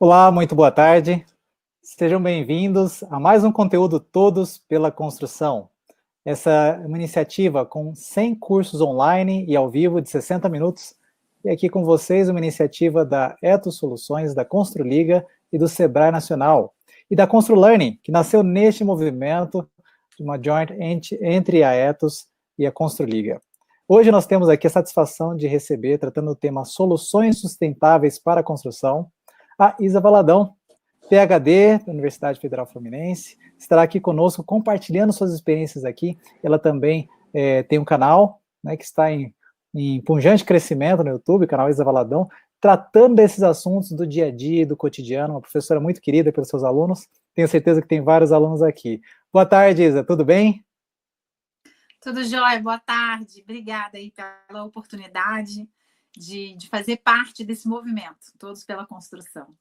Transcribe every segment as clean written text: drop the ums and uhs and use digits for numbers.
Olá, muito boa tarde. Sejam bem-vindos a mais um conteúdo Todos pela Construção. Essa é uma iniciativa com 100 cursos online e ao vivo de 60 minutos. E aqui com vocês uma iniciativa da Etos Soluções, da Construliga e do Sebrae Nacional. E da ConstruLearning, que nasceu neste movimento de uma joint entre a Etos e a Construliga. Hoje nós temos aqui a satisfação de receber, tratando do tema Soluções Sustentáveis para a Construção, a Isa Valadão, PhD da Universidade Federal Fluminense, estará aqui conosco compartilhando suas experiências aqui. Ela também tem um canal, né, que está em pujante crescimento no YouTube, o canal Isa Valadão, tratando desses assuntos do dia a dia, do cotidiano, uma professora muito querida pelos seus alunos. Tenho certeza que tem vários alunos aqui. Boa tarde, Isa, tudo bem? Tudo jóia, boa tarde. Obrigada aí pela oportunidade de fazer parte desse movimento, Todos pela Construção.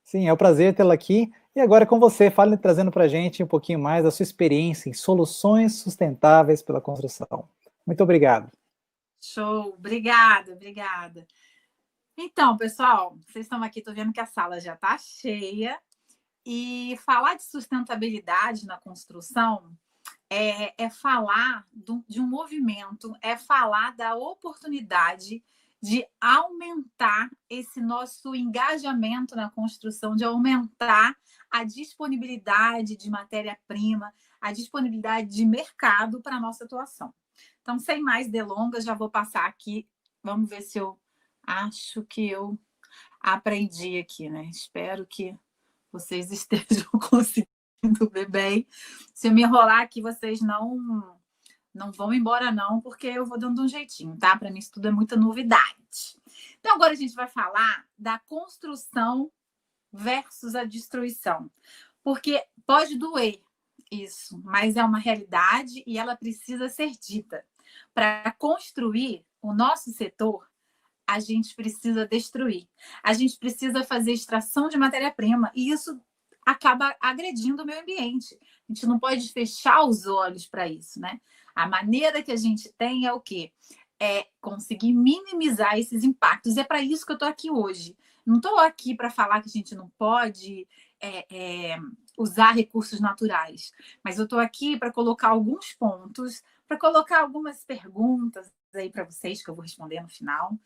Sim, é um prazer tê-la aqui. E agora com você, fale trazendo para a gente um pouquinho mais da sua experiência em soluções sustentáveis pela construção. Muito obrigado. Show, obrigada. Então, pessoal, vocês estão aqui, estou vendo que a sala já está cheia. E falar de sustentabilidade na construção é falar de um movimento, é falar da oportunidade de aumentar esse nosso engajamento na construção, de aumentar a disponibilidade de matéria-prima, a disponibilidade de mercado para a nossa atuação. Então, sem mais delongas, já vou passar aqui. Vamos ver se eu acho que eu aprendi aqui, né? Espero que vocês estejam conseguindo ver bem. Se eu me enrolar aqui, vocês não vão embora não, porque eu vou dando um jeitinho, tá? Para mim isso tudo é muita novidade. Então agora a gente vai falar da construção versus a destruição. Porque pode doer isso, mas é uma realidade e ela precisa ser dita. Para construir o nosso setor, a gente precisa destruir. A gente precisa fazer extração de matéria-prima e isso acaba agredindo o meio ambiente. A gente não pode fechar os olhos para isso, né? A maneira que a gente tem é o quê? É conseguir minimizar esses impactos. É para isso que eu estou aqui hoje. Não estou aqui para falar que a gente não pode usar recursos naturais, mas eu estou aqui para colocar alguns pontos, para colocar algumas perguntas aí para vocês, que eu vou responder no final,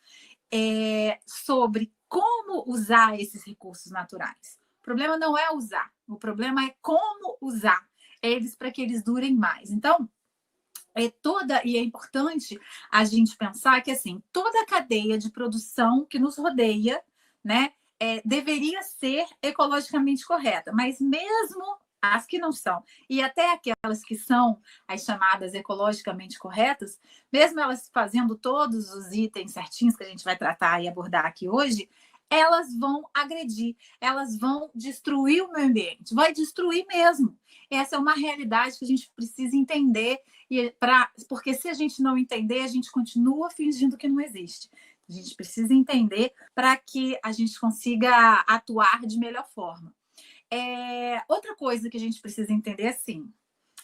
sobre como usar esses recursos naturais. O problema não é usar, o problema é como usar eles para que eles durem mais. Então, e é importante a gente pensar que assim, toda a cadeia de produção que nos rodeia, né, deveria ser ecologicamente correta, mas mesmo as que não são, e até aquelas que são as chamadas ecologicamente corretas, mesmo elas fazendo todos os itens certinhos que a gente vai tratar e abordar aqui hoje, elas vão agredir, elas vão destruir o meio ambiente, vai destruir mesmo. Essa é uma realidade que a gente precisa entender, porque se a gente não entender, a gente continua fingindo que não existe. A gente precisa entender para que a gente consiga atuar de melhor forma. Outra coisa que a gente precisa entender é assim,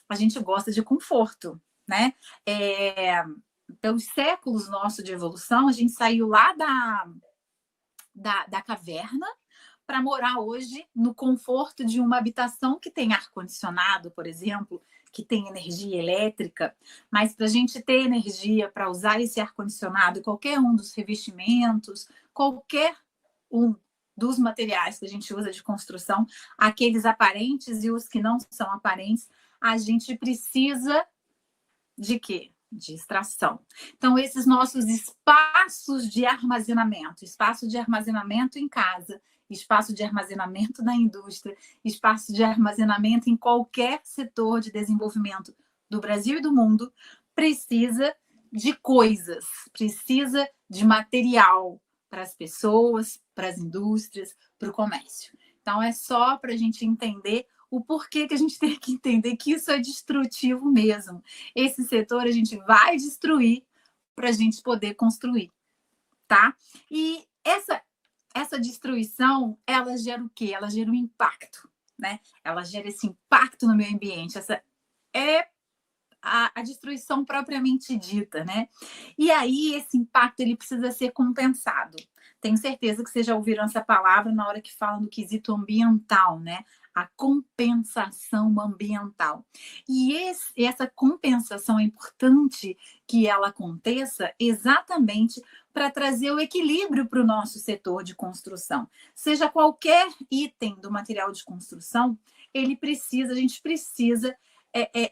a gente gosta de conforto, né? Pelos séculos nossos de evolução, a gente saiu lá da caverna para morar hoje no conforto de uma habitação que tem ar-condicionado, por exemplo, que tem energia elétrica, mas para a gente ter energia para usar esse ar-condicionado, qualquer um dos revestimentos, qualquer um dos materiais que a gente usa de construção, aqueles aparentes e os que não são aparentes, a gente precisa de quê? De extração. Então, esses nossos espaços de armazenamento, espaço de armazenamento em casa, espaço de armazenamento na indústria, espaço de armazenamento em qualquer setor de desenvolvimento do Brasil e do mundo, precisa de coisas, precisa de material para as pessoas, para as indústrias, para o comércio. Então, é só para a gente entender o porquê que a gente tem que entender que isso é destrutivo mesmo. Esse setor a gente vai destruir para a gente poder construir, tá? E essa destruição, ela gera o quê? Ela gera um impacto, né? Ela gera esse impacto no meio ambiente. Essa é a destruição propriamente dita, né? E aí esse impacto ele precisa ser compensado. Tenho certeza que vocês já ouviram essa palavra na hora que falam do quesito ambiental, né? A compensação ambiental. E essa compensação é importante que ela aconteça exatamente para trazer o equilíbrio para o nosso setor de construção. Seja qualquer item do material de construção, a gente precisa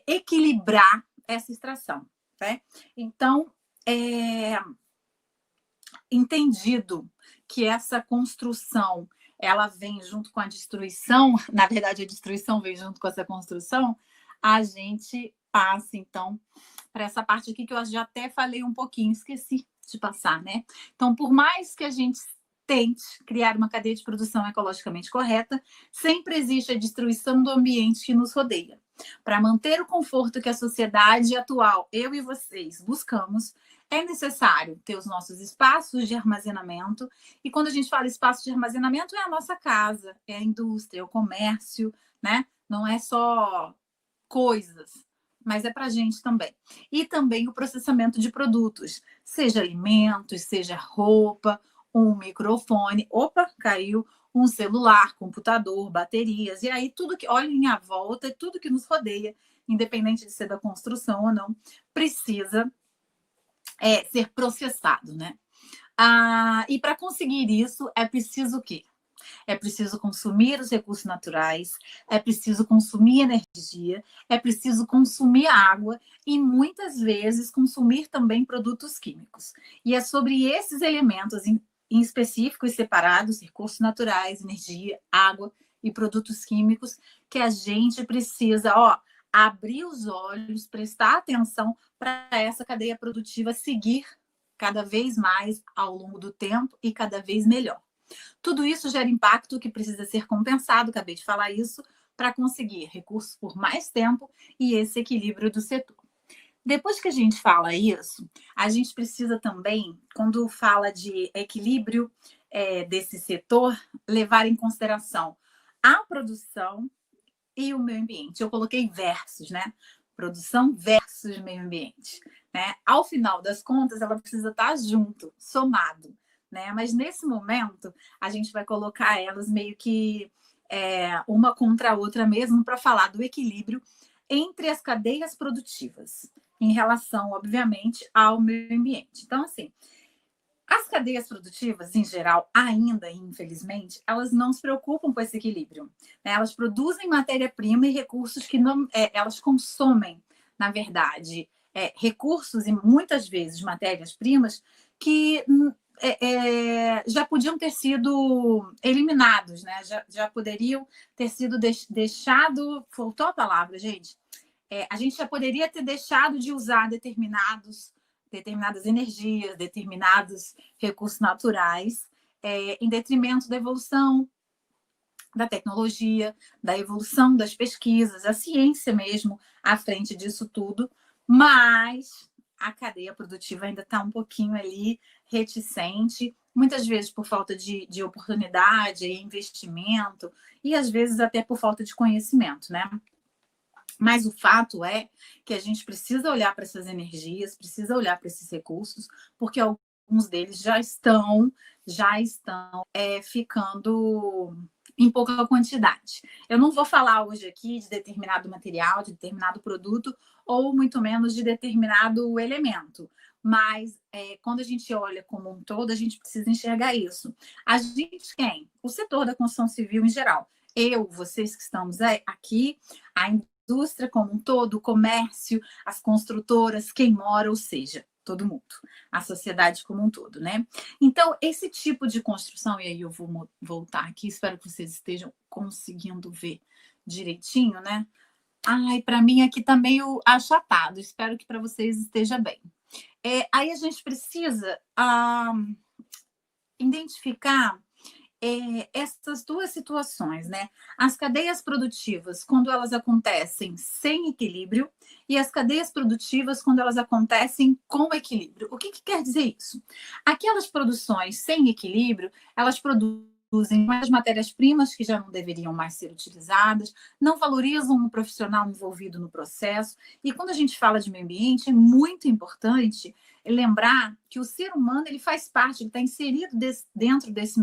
equilibrar essa extração. Né? Então, entendido que essa construção ela vem junto com a destruição, na verdade a destruição vem junto com essa construção, a gente passa então para essa parte aqui que eu já até falei um pouquinho, esqueci de passar, né? Então, por mais que a gente tente criar uma cadeia de produção ecologicamente correta, sempre existe a destruição do ambiente que nos rodeia. Para manter o conforto que a sociedade atual, eu e vocês, buscamos, é necessário ter os nossos espaços de armazenamento. E quando a gente fala espaço de armazenamento, é a nossa casa, é a indústria, é o comércio, né? Não é só coisas, mas é para a gente também. E também o processamento de produtos, seja alimentos, seja roupa, um microfone, opa, caiu, um celular, computador, baterias, e aí tudo que, olhem à volta, tudo que nos rodeia, independente de ser da construção ou não, precisa ser processado, né? E para conseguir isso, é preciso o quê? É preciso consumir os recursos naturais, é preciso consumir energia, é preciso consumir água e, muitas vezes, consumir também produtos químicos. E é sobre esses elementos em específico e separados, recursos naturais, energia, água e produtos químicos, que a gente precisa, abrir os olhos, prestar atenção para essa cadeia produtiva seguir cada vez mais ao longo do tempo e cada vez melhor. Tudo isso gera impacto que precisa ser compensado, acabei de falar isso, para conseguir recursos por mais tempo e esse equilíbrio do setor. Depois que a gente fala isso, a gente precisa também, quando fala de equilíbrio desse setor, levar em consideração a produção e o meio ambiente. Eu coloquei versus, né? Produção versus meio ambiente. Né? Ao final das contas, ela precisa estar junto, somado. Né? Mas nesse momento, a gente vai colocar elas meio que uma contra a outra mesmo para falar do equilíbrio entre as cadeias produtivas, em relação, obviamente, ao meio ambiente. Então, assim, as cadeias produtivas, em geral, ainda, infelizmente, elas não se preocupam com esse equilíbrio. Né? Elas produzem matéria-prima e recursos que não, elas consomem, na verdade, recursos e muitas vezes matérias-primas que já podiam ter sido eliminados, né? Já poderiam ter sido deixado. Faltou a palavra, gente. A gente já poderia ter deixado de usar determinadas energias, determinados recursos naturais, em detrimento da evolução da tecnologia, da evolução das pesquisas, a ciência mesmo à frente disso tudo, mas a cadeia produtiva ainda está um pouquinho ali reticente, muitas vezes por falta de oportunidade, investimento, e às vezes até por falta de conhecimento, né? Mas o fato é que a gente precisa olhar para essas energias, precisa olhar para esses recursos, porque alguns deles já estão ficando em pouca quantidade. Eu não vou falar hoje aqui de determinado material, de determinado produto, ou muito menos de determinado elemento. Mas quando a gente olha como um todo, a gente precisa enxergar isso. A gente quem? O setor da construção civil em geral. Eu, vocês que estamos aqui, a indústria como um todo, o comércio, as construtoras, quem mora, ou seja, todo mundo, a sociedade como um todo, né? Então, esse tipo de construção, e aí eu vou voltar aqui, espero que vocês estejam conseguindo ver direitinho, né? Para mim aqui tá meio achatado, espero que para vocês esteja bem. Aí a gente precisa identificar essas duas situações, né? As cadeias produtivas, quando elas acontecem sem equilíbrio, e as cadeias produtivas, quando elas acontecem com equilíbrio. O que quer dizer isso? Aquelas produções sem equilíbrio, elas produzem produzem mais matérias-primas que já não deveriam mais ser utilizadas, não valorizam o profissional envolvido no processo. E quando a gente fala de meio ambiente, é muito importante lembrar que o ser humano ele faz parte, ele está inserido dentro desse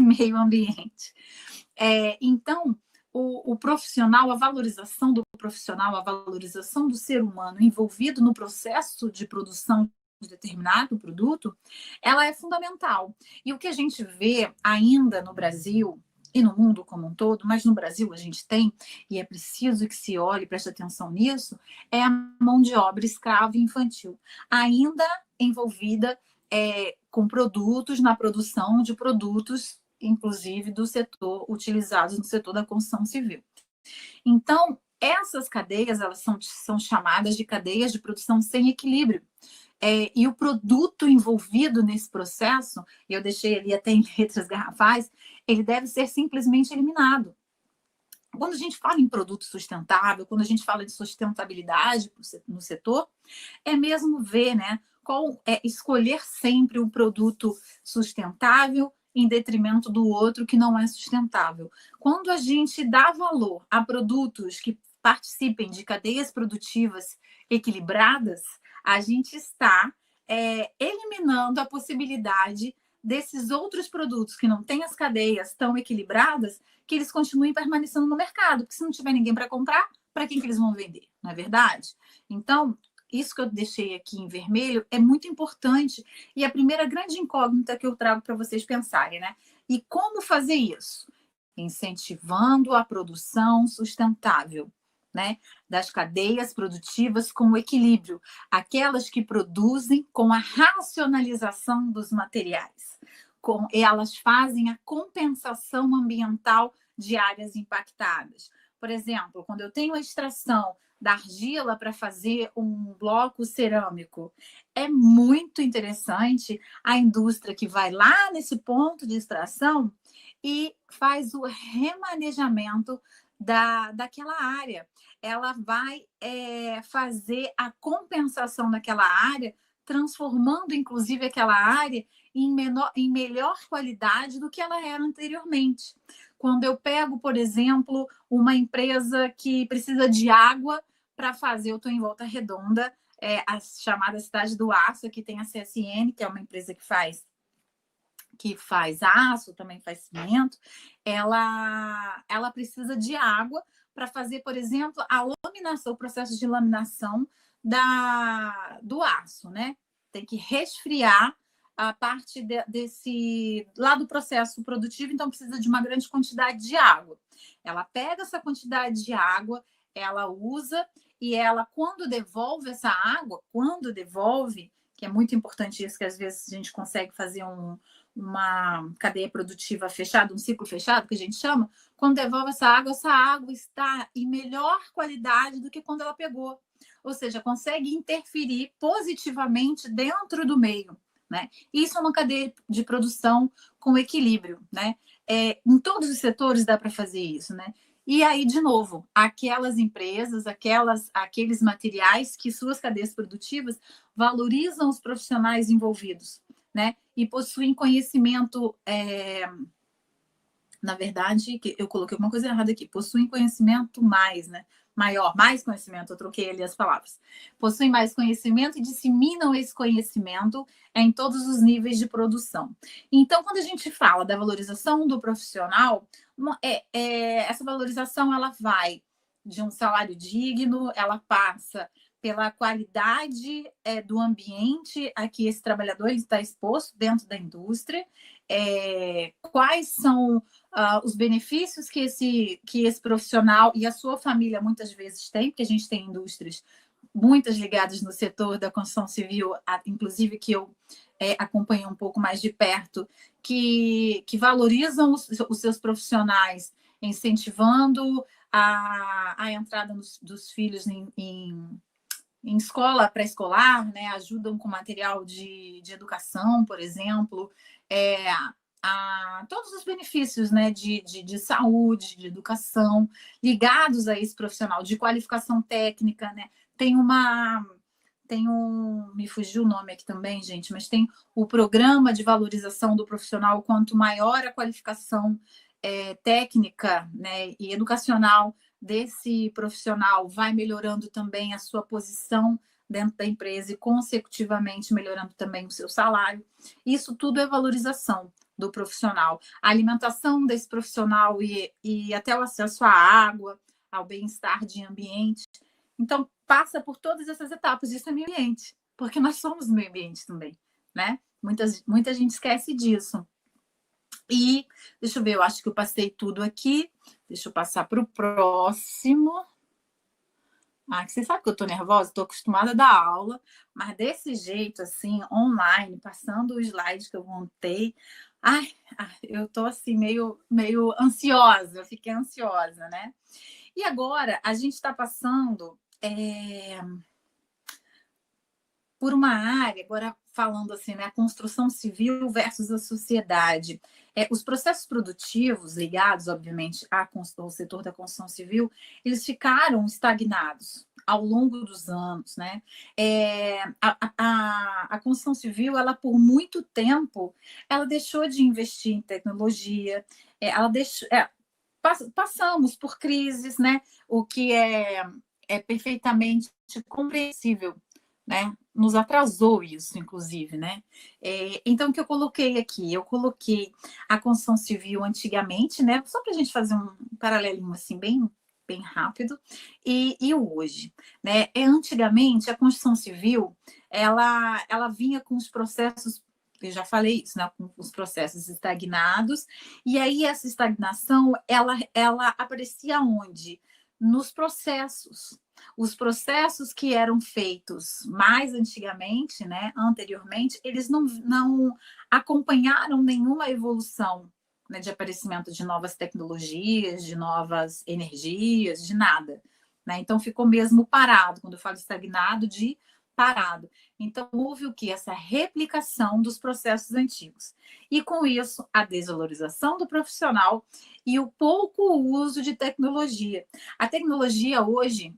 meio ambiente. Então, o profissional, a valorização do profissional, a valorização do ser humano envolvido no processo de produção de determinado produto, ela é fundamental. E o que a gente vê ainda no Brasil e no mundo como um todo, mas no Brasil a gente tem, e é preciso que se olhe e preste atenção nisso, é a mão de obra escrava infantil, ainda envolvida com produtos, na produção de produtos, inclusive do setor, utilizados no setor da construção civil. Então, essas cadeias, elas são chamadas de cadeias de produção sem equilíbrio. E o produto envolvido nesse processo, e eu deixei ali até em letras garrafais, ele deve ser simplesmente eliminado. Quando a gente fala em produto sustentável, quando a gente fala de sustentabilidade no setor, é mesmo ver, né, escolher sempre um produto sustentável em detrimento do outro que não é sustentável. Quando a gente dá valor a produtos que participem de cadeias produtivas equilibradas, a gente está eliminando a possibilidade desses outros produtos que não têm as cadeias tão equilibradas, que eles continuem permanecendo no mercado, porque se não tiver ninguém para comprar, para quem que eles vão vender? Não é verdade? Então, isso que eu deixei aqui em vermelho é muito importante e a primeira grande incógnita que eu trago para vocês pensarem, né? E como fazer isso? Incentivando a produção sustentável, né, das cadeias produtivas com equilíbrio, aquelas que produzem com a racionalização dos materiais, elas fazem a compensação ambiental de áreas impactadas. Por exemplo, quando eu tenho a extração da argila para fazer um bloco cerâmico, é muito interessante a indústria que vai lá nesse ponto de extração e faz o remanejamento daquela área. Ela vai fazer a compensação daquela área, transformando, inclusive, aquela área em melhor qualidade do que ela era anteriormente. Quando eu pego, por exemplo, uma empresa que precisa de água para fazer, eu estou em Volta Redonda, a chamada Cidade do Aço, que tem a CSN, que é uma empresa que faz aço, também faz cimento, ela precisa de água para fazer, por exemplo, a laminação, o processo de laminação do aço, né? Tem que resfriar a parte desse lá do processo produtivo, então precisa de uma grande quantidade de água. Ela pega essa quantidade de água, ela usa e ela, quando devolve essa água, que é muito importante isso, que às vezes a gente consegue fazer uma cadeia produtiva fechada, um ciclo fechado, que a gente chama, quando devolve essa água está em melhor qualidade do que quando ela pegou. Ou seja, consegue interferir positivamente dentro do meio, né? Isso é uma cadeia de produção com equilíbrio, né? Em todos os setores dá para fazer isso, né? E aí, de novo, aquelas empresas, aqueles materiais que suas cadeias produtivas valorizam os profissionais envolvidos, né? E possuem conhecimento, na verdade, eu coloquei uma coisa errada aqui, possuem conhecimento mais conhecimento, eu troquei ali as palavras. Possuem mais conhecimento e disseminam esse conhecimento em todos os níveis de produção. Então, quando a gente fala da valorização do profissional, essa valorização ela vai de um salário digno, ela passa pela qualidade do ambiente a que esse trabalhador está exposto dentro da indústria, quais são os benefícios que esse profissional e a sua família muitas vezes têm, porque a gente tem indústrias muitas ligadas no setor da construção civil, inclusive que eu acompanho um pouco mais de perto, que valorizam os seus profissionais, incentivando a entrada dos filhos em escola pré-escolar, né? Ajudam com material de educação, por exemplo, todos os benefícios, né? de saúde, de educação, ligados a esse profissional, de qualificação técnica, né? Tem me fugiu o nome aqui também, gente, mas tem o programa de valorização do profissional. Quanto maior a qualificação técnica, né, e educacional desse profissional, vai melhorando também a sua posição dentro da empresa e, consecutivamente, melhorando também o seu salário. Isso tudo é valorização do profissional. A alimentação desse profissional e até o acesso à água, ao bem-estar de ambiente. Então, passa por todas essas etapas. Isso é meio ambiente, porque nós somos meio ambiente também, né? Muita gente esquece disso. E, deixa eu ver, eu acho que eu passei tudo aqui. Deixa eu passar para o próximo. Que você sabe que eu estou nervosa, estou acostumada a dar aula, mas desse jeito, assim, online, passando o slide que eu montei, eu estou assim, meio ansiosa, eu fiquei ansiosa, né? E agora a gente está passando por uma área, agora falando assim, né, a construção civil versus a sociedade. Os processos produtivos ligados, obviamente, ao setor da construção civil, eles ficaram estagnados ao longo dos anos, né? A construção civil, ela por muito tempo, ela deixou de investir em tecnologia, passamos por crises, né? O que é perfeitamente compreensível, né? Nos atrasou isso, inclusive, né? Então, o que eu coloquei aqui? Eu coloquei a construção civil antigamente, né? Só para a gente fazer um paralelinho assim, bem rápido, e o hoje, né? Antigamente, a construção civil, ela vinha com os processos, eu já falei isso, né? Com os processos estagnados, e aí essa estagnação, ela aparecia onde? Nos processos. Os processos que eram feitos mais antigamente, né, anteriormente, eles não acompanharam nenhuma evolução, né, de aparecimento de novas tecnologias, de novas energias, de nada, né? Então ficou mesmo parado. Quando eu falo estagnado, de parado. Então houve o que? Essa replicação dos processos antigos. E com isso, a desvalorização do profissional e o pouco uso de tecnologia. A tecnologia hoje,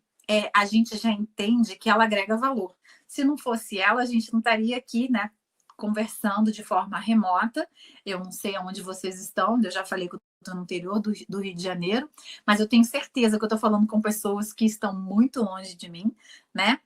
a gente já entende que ela agrega valor. Se não fosse ela, a gente não estaria aqui, né, conversando de forma remota. Eu não sei aonde vocês estão, eu já falei que eu estou no interior do Rio de Janeiro, mas eu tenho certeza que eu estou falando com pessoas que estão muito longe de mim, né?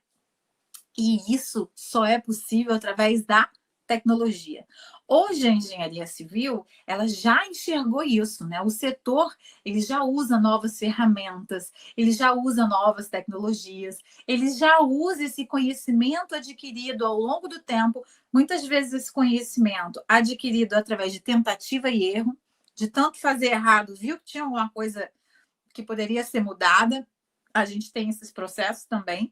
E isso só é possível através da tecnologia. Hoje a engenharia civil, ela já enxergou isso, né? O setor, ele já usa novas ferramentas, ele já usa novas tecnologias, ele já usa esse conhecimento adquirido ao longo do tempo, muitas vezes esse conhecimento adquirido através de tentativa e erro, de tanto fazer errado, viu que tinha alguma coisa que poderia ser mudada. A gente tem esses processos também.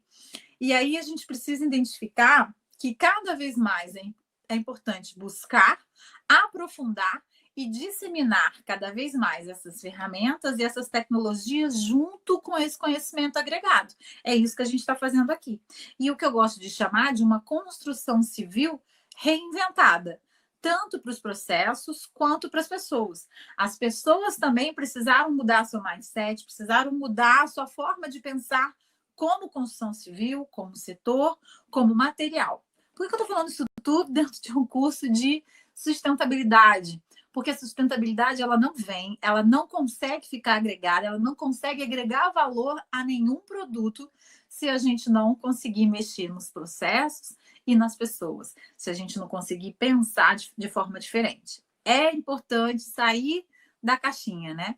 E aí a gente precisa identificar que cada vez mais é importante buscar, aprofundar e disseminar cada vez mais essas ferramentas e essas tecnologias junto com esse conhecimento agregado. É isso que a gente está fazendo aqui. E o que eu gosto de chamar de uma construção civil reinventada, tanto para os processos quanto para as pessoas. As pessoas também precisaram mudar seu mindset, precisaram mudar a sua forma de pensar como construção civil, como setor, como material. Por que eu estou falando isso tudo dentro de um curso de sustentabilidade? Porque a sustentabilidade, ela não vem, ela não consegue ficar agregada, ela não consegue agregar valor a nenhum produto se a gente não conseguir mexer nos processos e nas pessoas, se a gente não conseguir pensar de forma diferente. É importante sair da caixinha, né?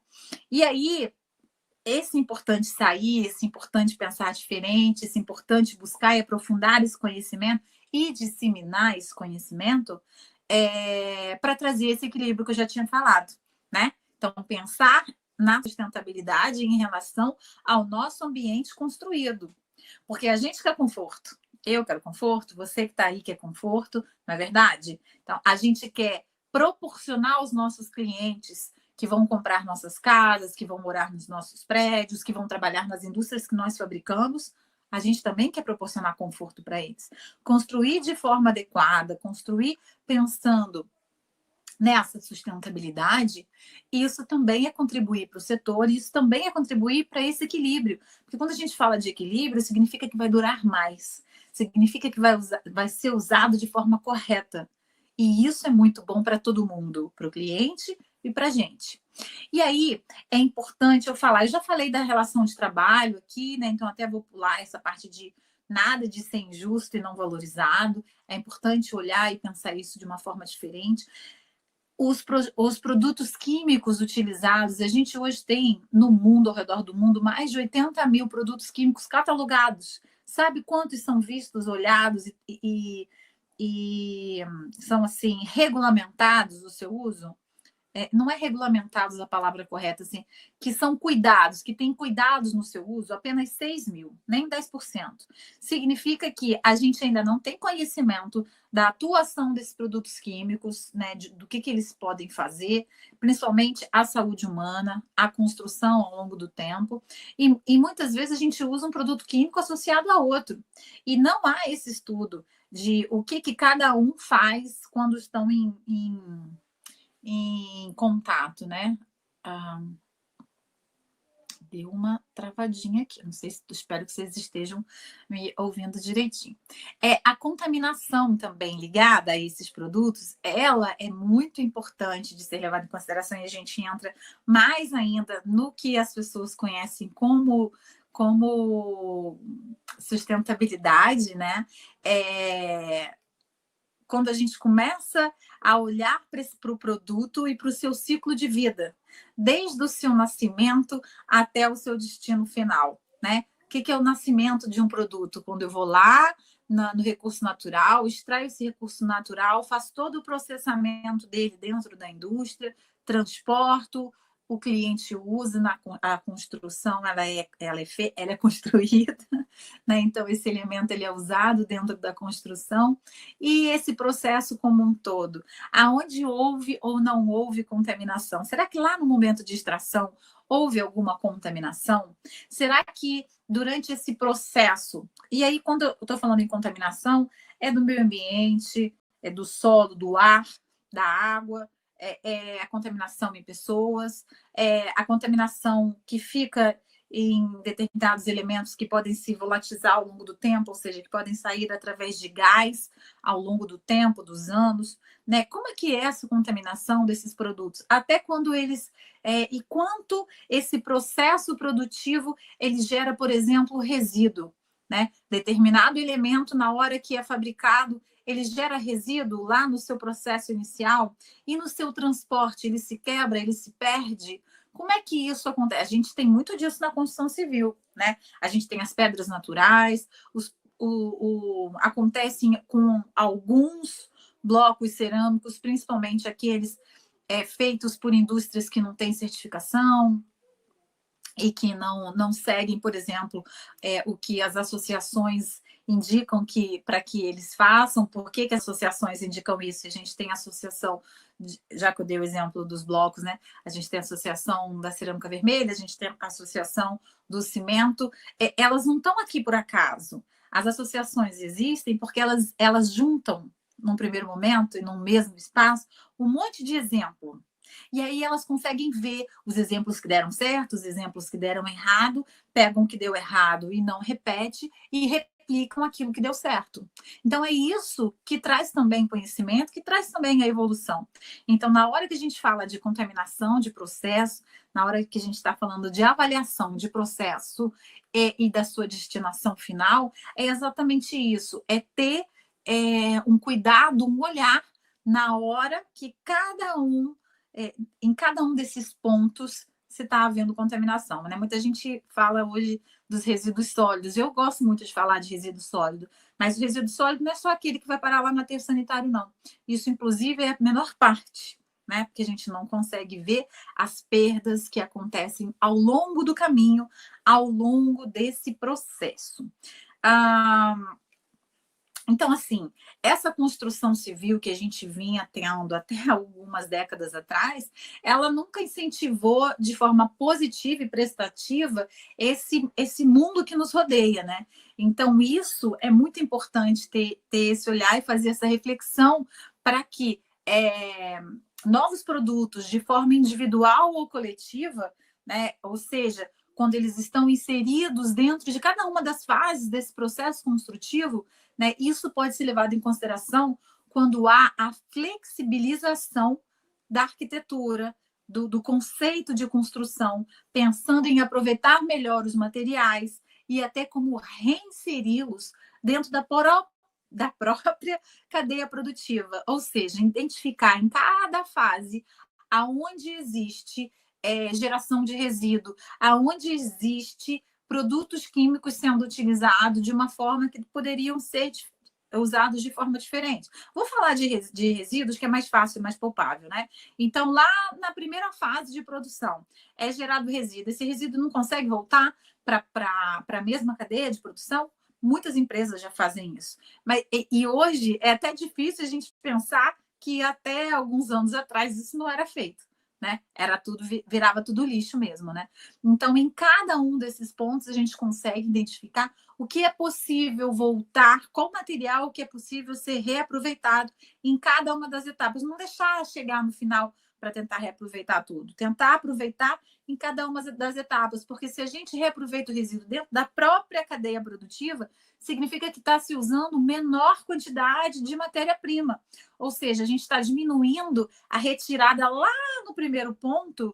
E aí, esse importante sair, esse importante pensar diferente, esse importante buscar e aprofundar esse conhecimento e disseminar esse conhecimento para trazer esse equilíbrio que eu já tinha falado, né? Então, pensar na sustentabilidade em relação ao nosso ambiente construído. Porque a gente quer conforto. Eu quero conforto, você que está aí quer conforto, não é verdade? Então, a gente quer proporcionar aos nossos clientes que vão comprar nossas casas, que vão morar nos nossos prédios, que vão trabalhar nas indústrias que nós fabricamos, a gente também quer proporcionar conforto para eles. Construir de forma adequada, construir pensando nessa sustentabilidade, isso também é contribuir para o setor, isso também é contribuir para esse equilíbrio. Porque quando a gente fala de equilíbrio, significa que vai durar mais. significa que vai ser usado de forma correta. E isso é muito bom para todo mundo, para o cliente e para a gente. E aí, é importante eu falar, eu já falei da relação de trabalho aqui, né? Então, até vou pular essa parte de nada de ser injusto e não valorizado. É importante olhar e pensar isso de uma forma diferente. Os produtos químicos utilizados, a gente hoje tem no mundo, ao redor do mundo, mais de 80 mil produtos químicos catalogados. Sabe quantos são vistos, olhados e são assim regulamentados o seu uso? Não é regulamentados a palavra correta, assim, que são cuidados, que têm cuidados no seu uso, apenas 6 mil, nem 10%. Significa que a gente ainda não tem conhecimento da atuação desses produtos químicos, né, do que eles podem fazer, principalmente a saúde humana, a construção ao longo do tempo. E muitas vezes a gente usa um produto químico associado a outro. E não há esse estudo de o que cada um faz quando estão em contato, né? Deu uma travadinha aqui. Não sei se espero que vocês estejam me ouvindo direitinho. A contaminação também ligada a esses produtos, ela é muito importante de ser levada em consideração e a gente entra mais ainda no que as pessoas conhecem como sustentabilidade, né? Quando a gente começa a olhar para o produto e para o seu ciclo de vida, desde o seu nascimento até o seu destino final, né? O que é o nascimento de um produto? Quando eu vou lá no recurso natural, extraio esse recurso natural, faço todo o processamento dele dentro da indústria, transporto, o cliente usa a construção, ela é construída, né? Então esse elemento ele é usado dentro da construção e esse processo como um todo, aonde houve ou não houve contaminação? Será que lá no momento de extração houve alguma contaminação? Será que durante esse processo, e aí quando eu estou falando em contaminação, é do meio ambiente, é do solo, do ar, da água, a contaminação em pessoas, a contaminação que fica em determinados elementos que podem se volatilizar ao longo do tempo, ou seja, que podem sair através de gás ao longo do tempo, dos anos, né? Como é que é essa contaminação desses produtos? Até quando eles e quanto esse processo produtivo ele gera, por exemplo, resíduo, né? Determinado elemento na hora que é fabricado ele gera resíduo lá no seu processo inicial e no seu transporte ele se quebra, ele se perde. Como é que isso acontece? A gente tem muito disso na construção civil, né? A gente tem as pedras naturais, acontece com alguns blocos cerâmicos, principalmente aqueles feitos por indústrias que não têm certificação e que não seguem, por exemplo, o que as associações indicam para que eles façam. Por que as associações indicam isso? A gente tem a associação, já que eu dei o exemplo dos blocos, né? A gente tem a associação da cerâmica vermelha, a gente tem a associação do cimento. Elas não estão aqui por acaso. As associações existem porque elas juntam, num primeiro momento e num mesmo espaço, um monte de exemplo. E aí elas conseguem ver os exemplos que deram certo, os exemplos que deram errado, pegam o que deu errado e não repete e replicam aquilo que deu certo. Então é isso que traz também conhecimento, que traz também a evolução. Então, na hora que a gente fala de contaminação de processo, na hora que a gente está falando de avaliação de processo e da sua destinação final, é exatamente isso, é ter um cuidado, um olhar na hora que em cada um desses pontos se está havendo contaminação, né? Muita gente fala hoje dos resíduos sólidos. Eu gosto muito de falar de resíduo sólido, mas o resíduo sólido não é só aquele que vai parar lá no aterro sanitário, não. Isso, inclusive, é a menor parte, né? Porque a gente não consegue ver as perdas que acontecem ao longo do caminho, ao longo desse processo. Então, assim, essa construção civil que a gente vinha tendo até algumas décadas atrás, ela nunca incentivou de forma positiva e prestativa esse mundo que nos rodeia, né? Então, isso é muito importante ter esse olhar e fazer essa reflexão para que novos produtos, de forma individual ou coletiva, né? Ou seja, quando eles estão inseridos dentro de cada uma das fases desse processo construtivo, né, isso pode ser levado em consideração quando há a flexibilização da arquitetura, do conceito de construção, pensando em aproveitar melhor os materiais e até como reinseri-los dentro da própria cadeia produtiva, ou seja, identificar em cada fase aonde existe geração de resíduo, aonde existe produtos químicos sendo utilizados de uma forma que poderiam ser usados de forma diferente. Vou falar de resíduos, que é mais fácil, mais poupável, né? Então, lá na primeira fase de produção, é gerado resíduo. Esse resíduo não consegue voltar para a mesma cadeia de produção? Muitas empresas já fazem isso. E hoje é até difícil a gente pensar que até alguns anos atrás isso não era feito. Né? Era tudo, virava tudo lixo mesmo, né? Então, em cada um desses pontos, a gente consegue identificar o que é possível voltar, qual material que é possível ser reaproveitado em cada uma das etapas. Não deixar chegar no final para tentar reaproveitar tudo. Tentar aproveitar em cada uma das etapas, porque se a gente reaproveita o resíduo dentro da própria cadeia produtiva, significa que está se usando menor quantidade de matéria-prima. Ou seja, a gente está diminuindo a retirada lá no primeiro ponto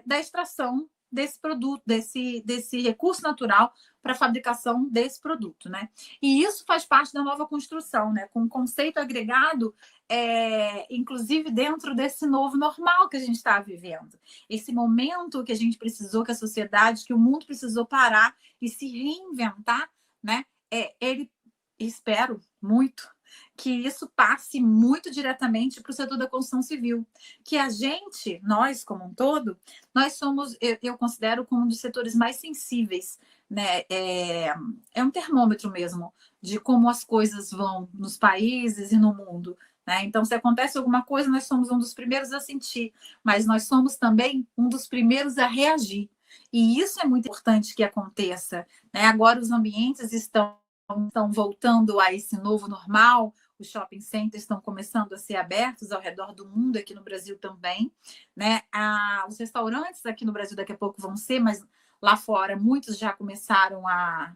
da extração desse produto, desse recurso natural para a fabricação desse produto, né? E isso faz parte da nova construção, né? Com um conceito agregado, inclusive dentro desse novo normal que a gente está vivendo. Esse momento que a gente precisou, que a sociedade, que o mundo precisou parar e se reinventar, né? Espero muito que isso passe muito diretamente para o setor da construção civil, que a gente, nós como um todo, nós somos, eu considero como um dos setores mais sensíveis, né? É um termômetro mesmo de como as coisas vão nos países e no mundo, né? Então, se acontece alguma coisa, nós somos um dos primeiros a sentir, mas nós somos também um dos primeiros a reagir. E isso é muito importante que aconteça, né? Agora os ambientes estão voltando a esse novo normal, os shopping centers estão começando a ser abertos ao redor do mundo, aqui no Brasil também, né? Os restaurantes aqui no Brasil daqui a pouco vão ser, mas lá fora muitos já começaram a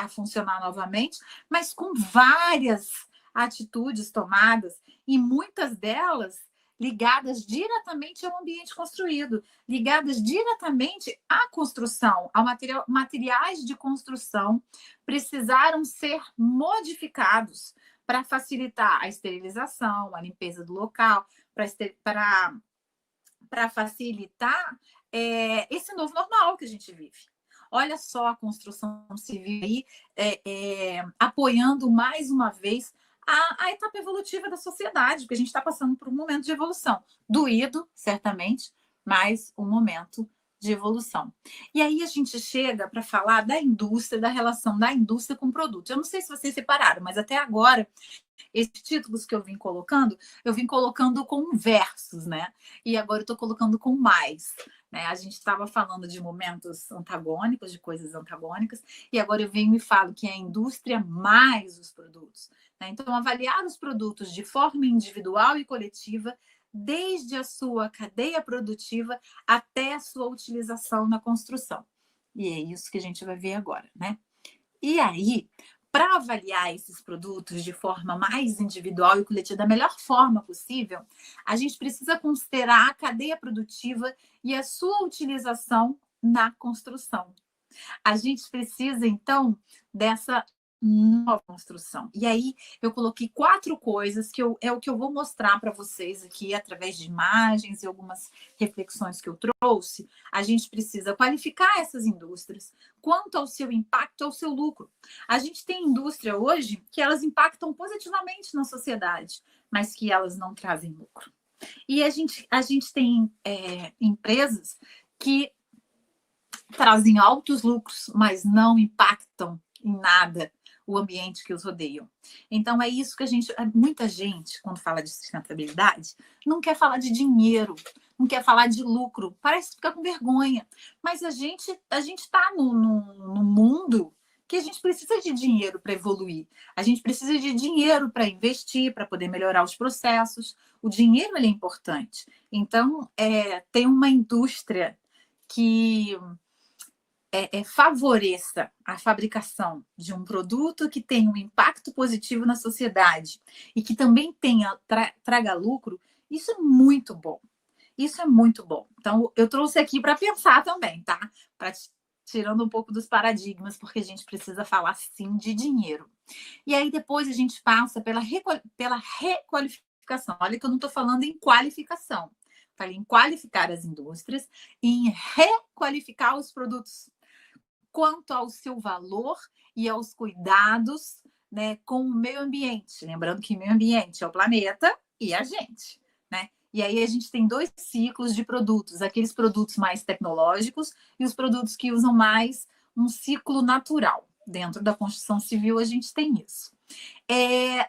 funcionar novamente, mas com várias atitudes tomadas e muitas delas ligadas diretamente ao ambiente construído, ligadas diretamente à construção, ao materiais de construção precisaram ser modificados para facilitar a esterilização, a limpeza do local, para facilitar esse novo normal que a gente vive. Olha só a construção civil aí apoiando mais uma vez a etapa evolutiva da sociedade, porque a gente está passando por um momento de evolução. Doído, certamente, mas um momento de evolução. E aí a gente chega para falar da indústria, da relação da indústria com o produto. Eu não sei se vocês separaram, mas até agora, esses títulos que eu vim colocando com versos, né? E agora eu estou colocando com mais. Né? A gente estava falando de momentos antagônicos, de coisas antagônicas, e agora eu venho e falo que é a indústria mais os produtos. Né? Então, avaliar os produtos de forma individual e coletiva, desde a sua cadeia produtiva até a sua utilização na construção. E é isso que a gente vai ver agora, né? E aí, para avaliar esses produtos de forma mais individual e coletiva, da melhor forma possível, a gente precisa considerar a cadeia produtiva e a sua utilização na construção. A gente precisa, então, dessa nova construção. E aí eu coloquei 4 coisas que é o que eu vou mostrar para vocês aqui através de imagens e algumas reflexões que eu trouxe. A gente precisa qualificar essas indústrias quanto ao seu impacto, ao seu lucro. A gente tem indústria hoje que elas impactam positivamente na sociedade, mas que elas não trazem lucro. E a gente tem empresas que trazem altos lucros, mas não impactam em nada o ambiente que os rodeiam. Então, é isso que muita gente, quando fala de sustentabilidade, não quer falar de dinheiro, não quer falar de lucro, parece ficar com vergonha. Mas a gente está no mundo que a gente precisa de dinheiro para evoluir. A gente precisa de dinheiro para investir, para poder melhorar os processos. O dinheiro ele é importante. Então, tem uma indústria que favoreça a fabricação de um produto que tenha um impacto positivo na sociedade e que também traga lucro, isso é muito bom. Isso é muito bom. Então, eu trouxe aqui para pensar também, tá? Tirando um pouco dos paradigmas, porque a gente precisa falar, sim, de dinheiro. E aí, depois, a gente passa pela requalificação. Olha que eu não estou falando em qualificação. Falei em qualificar as indústrias e em requalificar os produtos quanto ao seu valor e aos cuidados, né, com o meio ambiente. Lembrando que o meio ambiente é o planeta e a gente, né? E aí a gente tem 2 ciclos de produtos, aqueles produtos mais tecnológicos e os produtos que usam mais um ciclo natural. Dentro da construção civil a gente tem isso.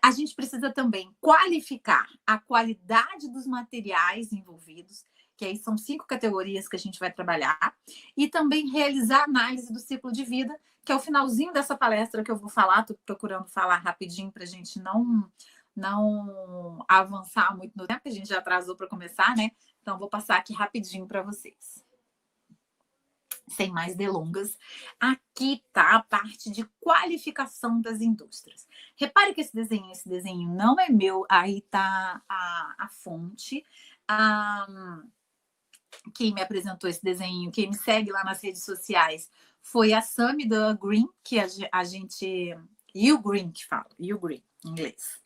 A gente precisa também qualificar a qualidade dos materiais envolvidos, que aí são 5 categorias que a gente vai trabalhar, e também realizar análise do ciclo de vida, que é o finalzinho dessa palestra que eu vou falar. Estou procurando falar rapidinho para a gente não avançar muito no tempo, que a gente já atrasou para começar, né? Então, vou passar aqui rapidinho para vocês. Sem mais delongas, aqui está a parte de qualificação das indústrias. Repare que esse desenho não é meu, aí está a fonte. Quem me apresentou esse desenho, quem me segue lá nas redes sociais, foi a Sami da Green, que a gente... You Green, que fala. You Green, em inglês.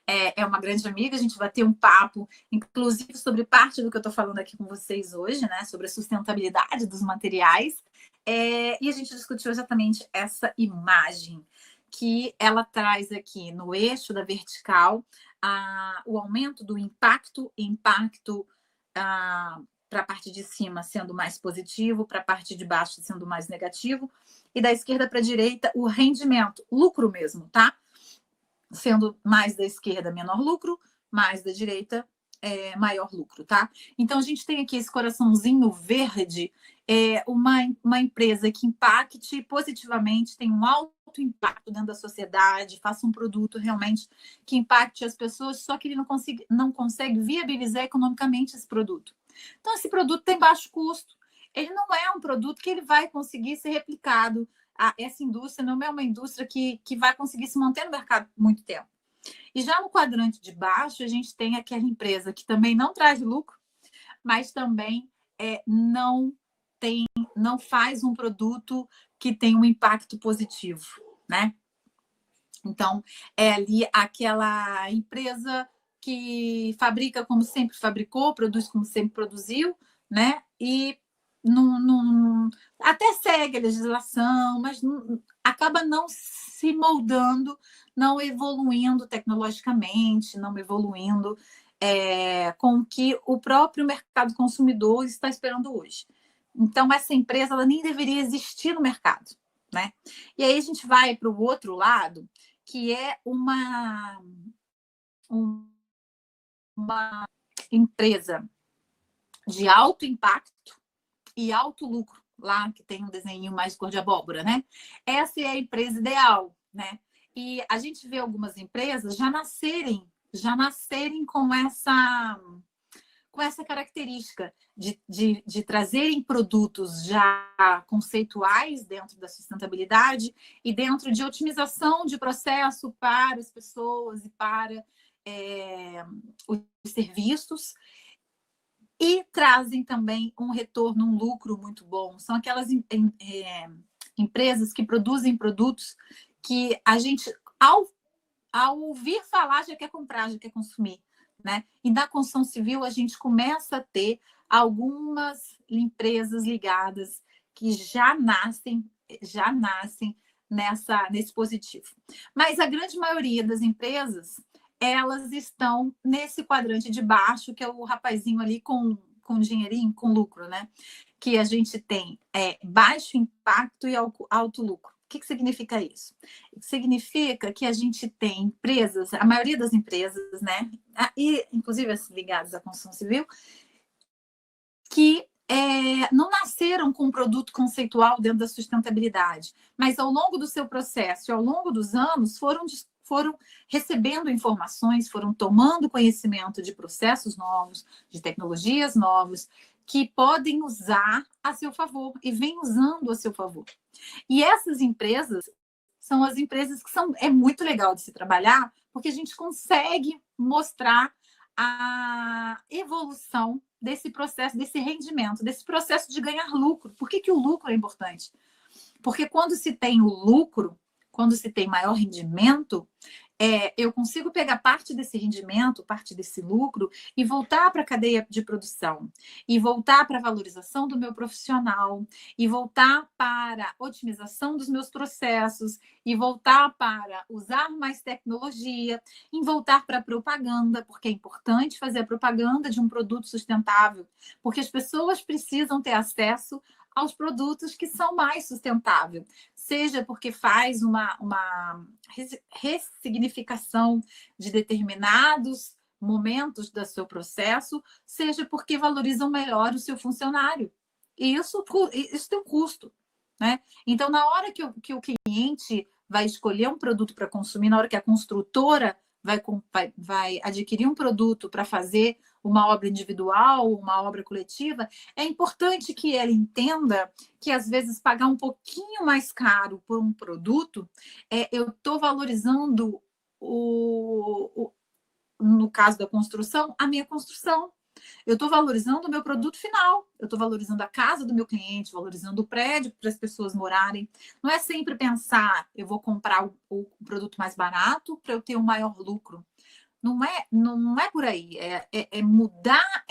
É uma grande amiga, a gente vai ter um papo, inclusive, sobre parte do que eu estou falando aqui com vocês hoje, né? Sobre a sustentabilidade dos materiais. E a gente discutiu exatamente essa imagem que ela traz aqui no eixo da vertical, o aumento do impacto para a parte de cima sendo mais positivo, para a parte de baixo sendo mais negativo, e da esquerda para a direita o rendimento, lucro mesmo, tá? Sendo mais da esquerda menor lucro, mais da direita maior lucro, tá? Então a gente tem aqui esse coraçãozinho verde, uma empresa que impacte positivamente, tem um alto impacto dentro da sociedade, faça um produto realmente que impacte as pessoas, só que ele não consegue viabilizar economicamente esse produto. Então, esse produto tem baixo custo. Ele não é um produto que ele vai conseguir ser replicado. Essa indústria não é uma indústria que vai conseguir se manter no mercado por muito tempo. E já no quadrante de baixo, a gente tem aquela empresa que também não traz lucro, mas também não faz um produto que tem um impacto positivo, né? Então, é ali aquela empresa que fabrica como sempre fabricou, produz como sempre produziu, né? E até segue a legislação, mas acaba não se moldando, não evoluindo tecnologicamente, não evoluindo com o que o próprio mercado consumidor está esperando hoje. Então, essa empresa ela nem deveria existir no mercado, né? E aí a gente vai para o outro lado, que é uma empresa de alto impacto e alto lucro, lá que tem um desenho mais cor de abóbora, né? Essa é a empresa ideal, né? E a gente vê algumas empresas já nascerem com essa característica de trazerem produtos já conceituais dentro da sustentabilidade e dentro de otimização de processo para as pessoas e para os serviços, e trazem também um retorno, um lucro muito bom. São aquelas empresas que produzem produtos que a gente, ao ouvir falar, já quer comprar, já quer consumir, né? E na construção civil, a gente começa a ter algumas empresas ligadas que já nascem nesse positivo. Mas a grande maioria das empresas, elas estão nesse quadrante de baixo, que é o rapazinho ali com dinheirinho, com lucro, né? Que a gente tem baixo impacto e alto lucro. O que significa isso? Significa que a gente tem empresas, a maioria das empresas, né? E inclusive as ligadas à construção civil, que não nasceram com um produto conceitual dentro da sustentabilidade, mas ao longo do seu processo e ao longo dos anos foram recebendo informações, foram tomando conhecimento de processos novos, de tecnologias novas, que podem usar a seu favor e vêm usando a seu favor. E essas empresas são as empresas que é muito legal de se trabalhar, porque a gente consegue mostrar a evolução desse processo, desse rendimento, desse processo de ganhar lucro. Por que o lucro é importante? Porque quando se tem o lucro, quando se tem maior rendimento, eu consigo pegar parte desse rendimento, parte desse lucro e voltar para a cadeia de produção, e voltar para a valorização do meu profissional, e voltar para a otimização dos meus processos, e voltar para usar mais tecnologia, e voltar para a propaganda, porque é importante fazer a propaganda de um produto sustentável, porque as pessoas precisam ter acesso aos produtos que são mais sustentáveis, seja porque faz uma ressignificação de determinados momentos do seu processo, seja porque valorizam melhor o seu funcionário. E isso tem um custo, né? Então, na hora que o cliente vai escolher um produto para consumir, na hora que a construtora vai adquirir um produto para fazer uma obra individual, uma obra coletiva, é importante que ele entenda que, às vezes, pagar um pouquinho mais caro por um produto, eu estou valorizando, no caso da construção, a minha construção. Eu estou valorizando o meu produto final, eu estou valorizando a casa do meu cliente, valorizando o prédio para as pessoas morarem. Não é sempre pensar, eu vou comprar o produto mais barato para eu ter um maior lucro. Não é por aí, é mudar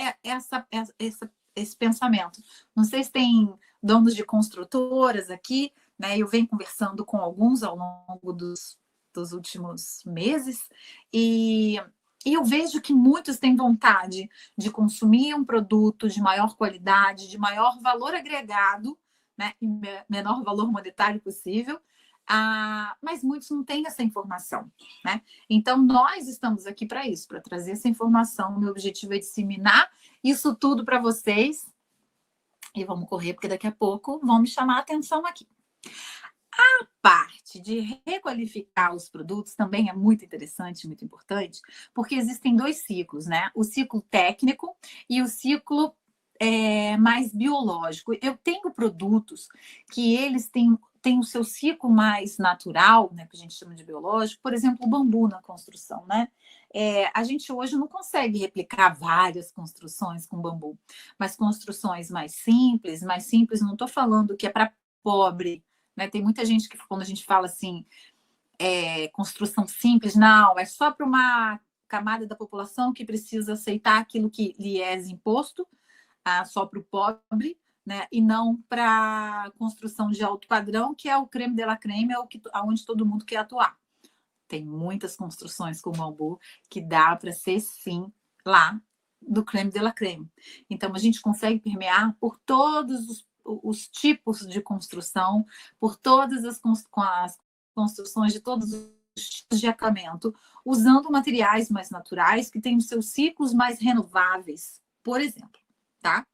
esse pensamento. Não sei se tem donos de construtoras aqui, né? Eu venho conversando com alguns ao longo dos últimos meses, e eu vejo que muitos têm vontade de consumir um produto de maior qualidade, de maior valor agregado, né? E menor valor monetário possível, mas muitos não têm essa informação, né? Então, nós estamos aqui para isso, para trazer essa informação. O meu objetivo é disseminar isso tudo para vocês. E vamos correr, porque daqui a pouco vão me chamar a atenção aqui. A parte de requalificar os produtos também é muito interessante, muito importante, porque existem dois ciclos, né? O ciclo técnico e o ciclo mais biológico. Eu tenho produtos que eles têm o seu ciclo mais natural, né, que a gente chama de biológico, por exemplo, o bambu na construção, né? A gente hoje não consegue replicar várias construções com bambu, mas construções mais simples, não estou falando que é para pobre, né? Tem muita gente que, quando a gente fala assim, construção simples, não, é só para uma camada da população que precisa aceitar aquilo que lhe é imposto, só para o pobre, né? E não para construção de alto padrão, que é o creme de la creme, onde todo mundo quer atuar. Tem muitas construções com bambu que dá para ser, sim, lá do creme de la creme. Então, a gente consegue permear por todos os tipos de construção, por todas as construções de todos os tipos de acabamento, usando materiais mais naturais, que têm os seus ciclos mais renováveis, por exemplo. Tá?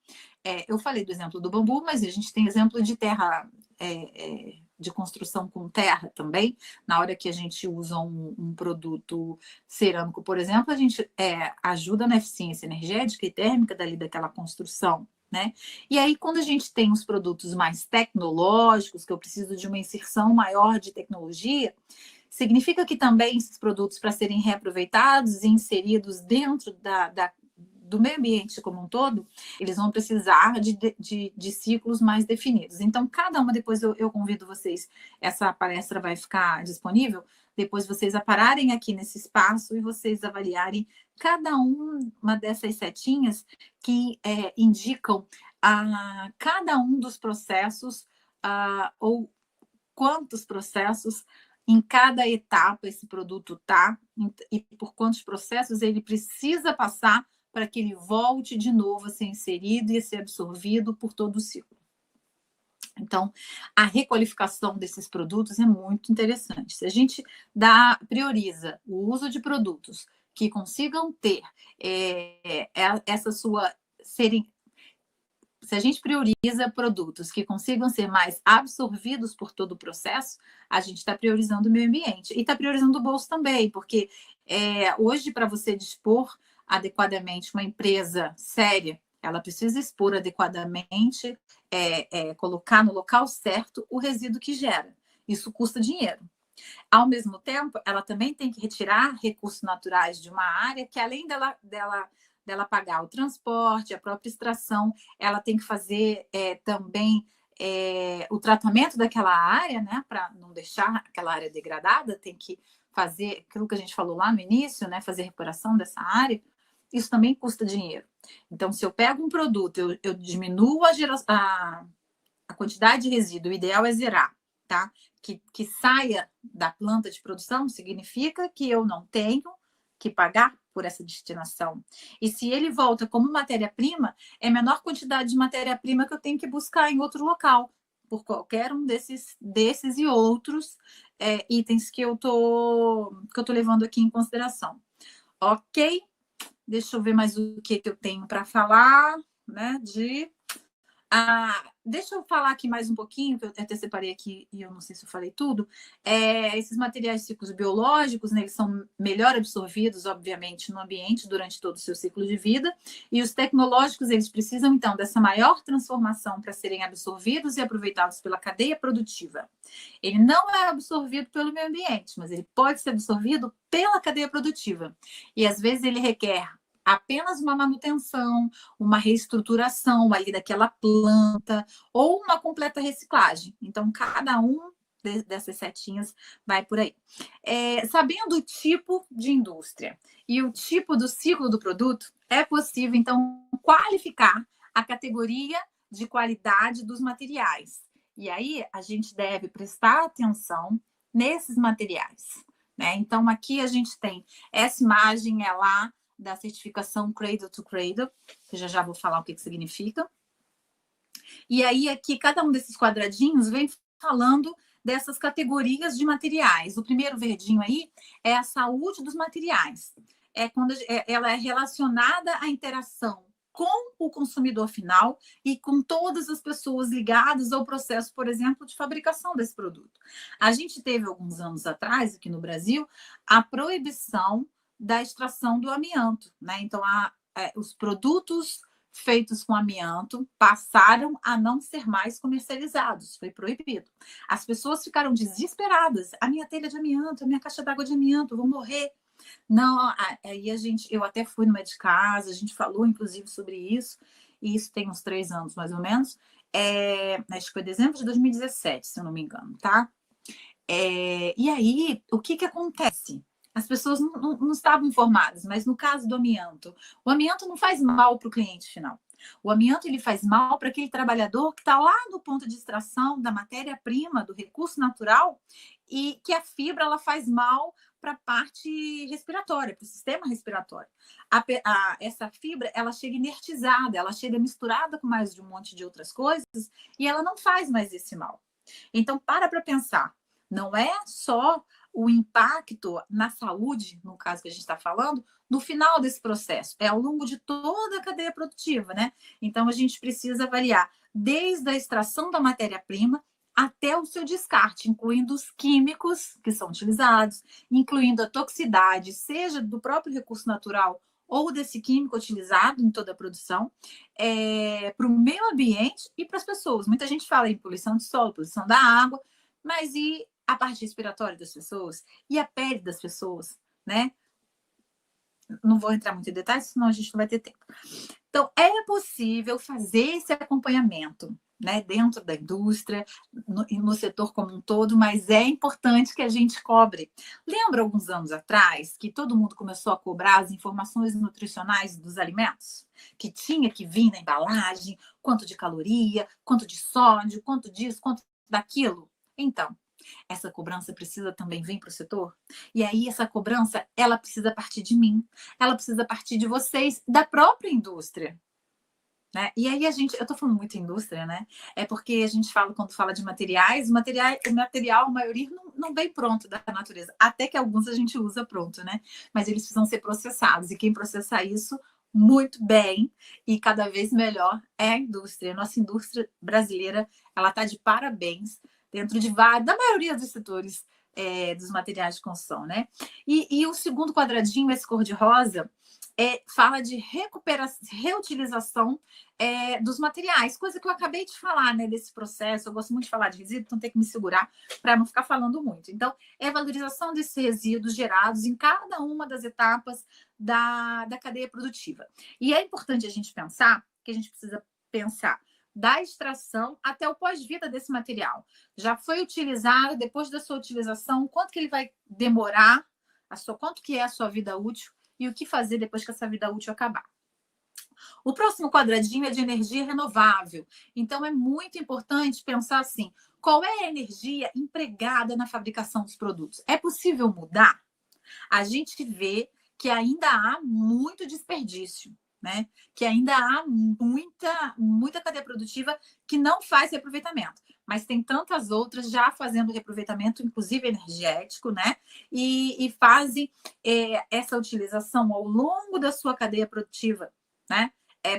Eu falei do exemplo do bambu, mas a gente tem exemplo de terra, de construção com terra também. Na hora que a gente usa um produto cerâmico, por exemplo, a gente ajuda na eficiência energética e térmica daquela construção, né? E aí, quando a gente tem os produtos mais tecnológicos, que eu preciso de uma inserção maior de tecnologia, significa que também esses produtos, para serem reaproveitados e inseridos dentro do meio ambiente como um todo, eles vão precisar de ciclos mais definidos. Então, cada uma, depois eu convido vocês, essa palestra vai ficar disponível, depois vocês pararem aqui nesse espaço e vocês avaliarem cada uma dessas setinhas que indicam cada um dos processos, ou quantos processos em cada etapa esse produto está, e por quantos processos ele precisa passar para que ele volte de novo a ser inserido e a ser absorvido por todo o ciclo. Então, a requalificação desses produtos é muito interessante. Se a gente prioriza o uso de produtos que consigam ter se a gente prioriza produtos que consigam ser mais absorvidos por todo o processo, a gente está priorizando o meio ambiente. E está priorizando o bolso também, porque hoje, para você dispor adequadamente uma empresa séria, Ela precisa expor adequadamente, colocar no local certo o resíduo que gera. Isso custa dinheiro. Ao mesmo tempo, ela também tem que retirar recursos naturais de uma área que, além dela pagar o transporte, a própria extração, ela tem que fazer também o tratamento daquela área, né, para não deixar aquela área degradada, tem que fazer aquilo que a gente falou lá no início, né, fazer recuperação dessa área. Isso também custa dinheiro. Então, se eu pego um produto, eu diminuo a quantidade de resíduo, o ideal é zerar, tá? Que saia da planta de produção, significa que eu não tenho que pagar por essa destinação. E se ele volta como matéria-prima, é a menor quantidade de matéria-prima que eu tenho que buscar em outro local, por qualquer um desses e outros itens que eu tô levando aqui em consideração. Ok? Deixa eu ver mais o que eu tenho para falar, né? Deixa eu falar aqui mais um pouquinho, que eu até separei aqui e eu não sei se eu falei tudo. Esses materiais ciclos biológicos, né, eles são melhor absorvidos, obviamente, no ambiente durante todo o seu ciclo de vida. E os tecnológicos, eles precisam, então, dessa maior transformação para serem absorvidos e aproveitados pela cadeia produtiva. Ele não é absorvido pelo meio ambiente, mas ele pode ser absorvido pela cadeia produtiva. E, às vezes, ele requer apenas uma manutenção, uma reestruturação ali daquela planta ou uma completa reciclagem. Então, cada um dessas setinhas vai por aí. Sabendo o tipo de indústria e o tipo do ciclo do produto, é possível, então, qualificar a categoria de qualidade dos materiais. E aí, a gente deve prestar atenção nesses materiais, né? Então, aqui a gente tem essa imagem, é lá da certificação Cradle to Cradle, que já vou falar o que significa. E aí, aqui, cada um desses quadradinhos vem falando dessas categorias de materiais. O primeiro verdinho aí é a saúde dos materiais. Quando ela é relacionada à interação com o consumidor final e com todas as pessoas ligadas ao processo, por exemplo, de fabricação desse produto. A gente teve, alguns anos atrás, aqui no Brasil, a proibição da extração do amianto, né? Então, os produtos feitos com amianto passaram a não ser mais comercializados, foi proibido. As pessoas ficaram desesperadas. A minha telha de amianto, a minha caixa d'água de amianto, eu vou morrer. Não, aí eu até fui no Medicasa, a gente falou, inclusive, sobre isso, e isso tem uns 3 anos, mais ou menos. Acho que foi dezembro de 2017, se eu não me engano, tá? E aí, o que acontece? As pessoas não estavam informadas, mas no caso do amianto, o amianto não faz mal para o cliente final. O amianto ele faz mal para aquele trabalhador que está lá no ponto de extração da matéria-prima, do recurso natural, e que a fibra ela faz mal para a parte respiratória, para o sistema respiratório. Essa fibra ela chega inertizada, ela chega misturada com mais de um monte de outras coisas e ela não faz mais esse mal. Então, para pensar. Não é só o impacto na saúde, no caso que a gente está falando, no final desse processo, é ao longo de toda a cadeia produtiva, né? Então, a gente precisa avaliar desde a extração da matéria-prima até o seu descarte, incluindo os químicos que são utilizados, incluindo a toxicidade, seja do próprio recurso natural ou desse químico utilizado em toda a produção, para o meio ambiente e para as pessoas. Muita gente fala em poluição de solo, poluição da água, mas e a parte respiratória das pessoas? E a pele das pessoas, né? Não vou entrar muito em detalhes, senão a gente não vai ter tempo. Então, é possível fazer esse acompanhamento, né, dentro da indústria, no setor como um todo, mas é importante que a gente cobre. Lembra alguns anos atrás que todo mundo começou a cobrar as informações nutricionais dos alimentos? Que tinha que vir na embalagem, quanto de caloria, quanto de sódio, quanto disso, quanto daquilo? Então, essa cobrança precisa também vir para o setor? E aí essa cobrança, ela precisa partir de mim, ela precisa partir de vocês, da própria indústria. Né? E aí eu estou falando muito indústria, né? É porque a gente fala, quando fala de materiais, o material, a maioria não vem pronto da natureza. Até que alguns a gente usa pronto, né? Mas eles precisam ser processados. E quem processa isso muito bem e cada vez melhor é a indústria. A nossa indústria brasileira, ela está de parabéns dentro da maioria dos setores dos materiais de construção, né? E o segundo quadradinho, esse cor-de-rosa, fala de reutilização dos materiais, coisa que eu acabei de falar, né, desse processo. Eu gosto muito de falar de resíduo, então tem que me segurar para não ficar falando muito. Então, é a valorização desses resíduos gerados em cada uma das etapas da cadeia produtiva. E é importante a gente pensar que a gente precisa pensar da extração até o pós-vida desse material. Já foi utilizado, depois da sua utilização, quanto que ele vai demorar, quanto que é a sua vida útil e o que fazer depois que essa vida útil acabar. O próximo quadradinho é de energia renovável. Então, é muito importante pensar assim, qual é a energia empregada na fabricação dos produtos? É possível mudar? A gente vê que ainda há muito desperdício, né? Que ainda há muita cadeia produtiva que não faz reaproveitamento. Mas tem tantas outras já fazendo reaproveitamento, inclusive energético, né? E fazem essa utilização ao longo da sua cadeia produtiva, né?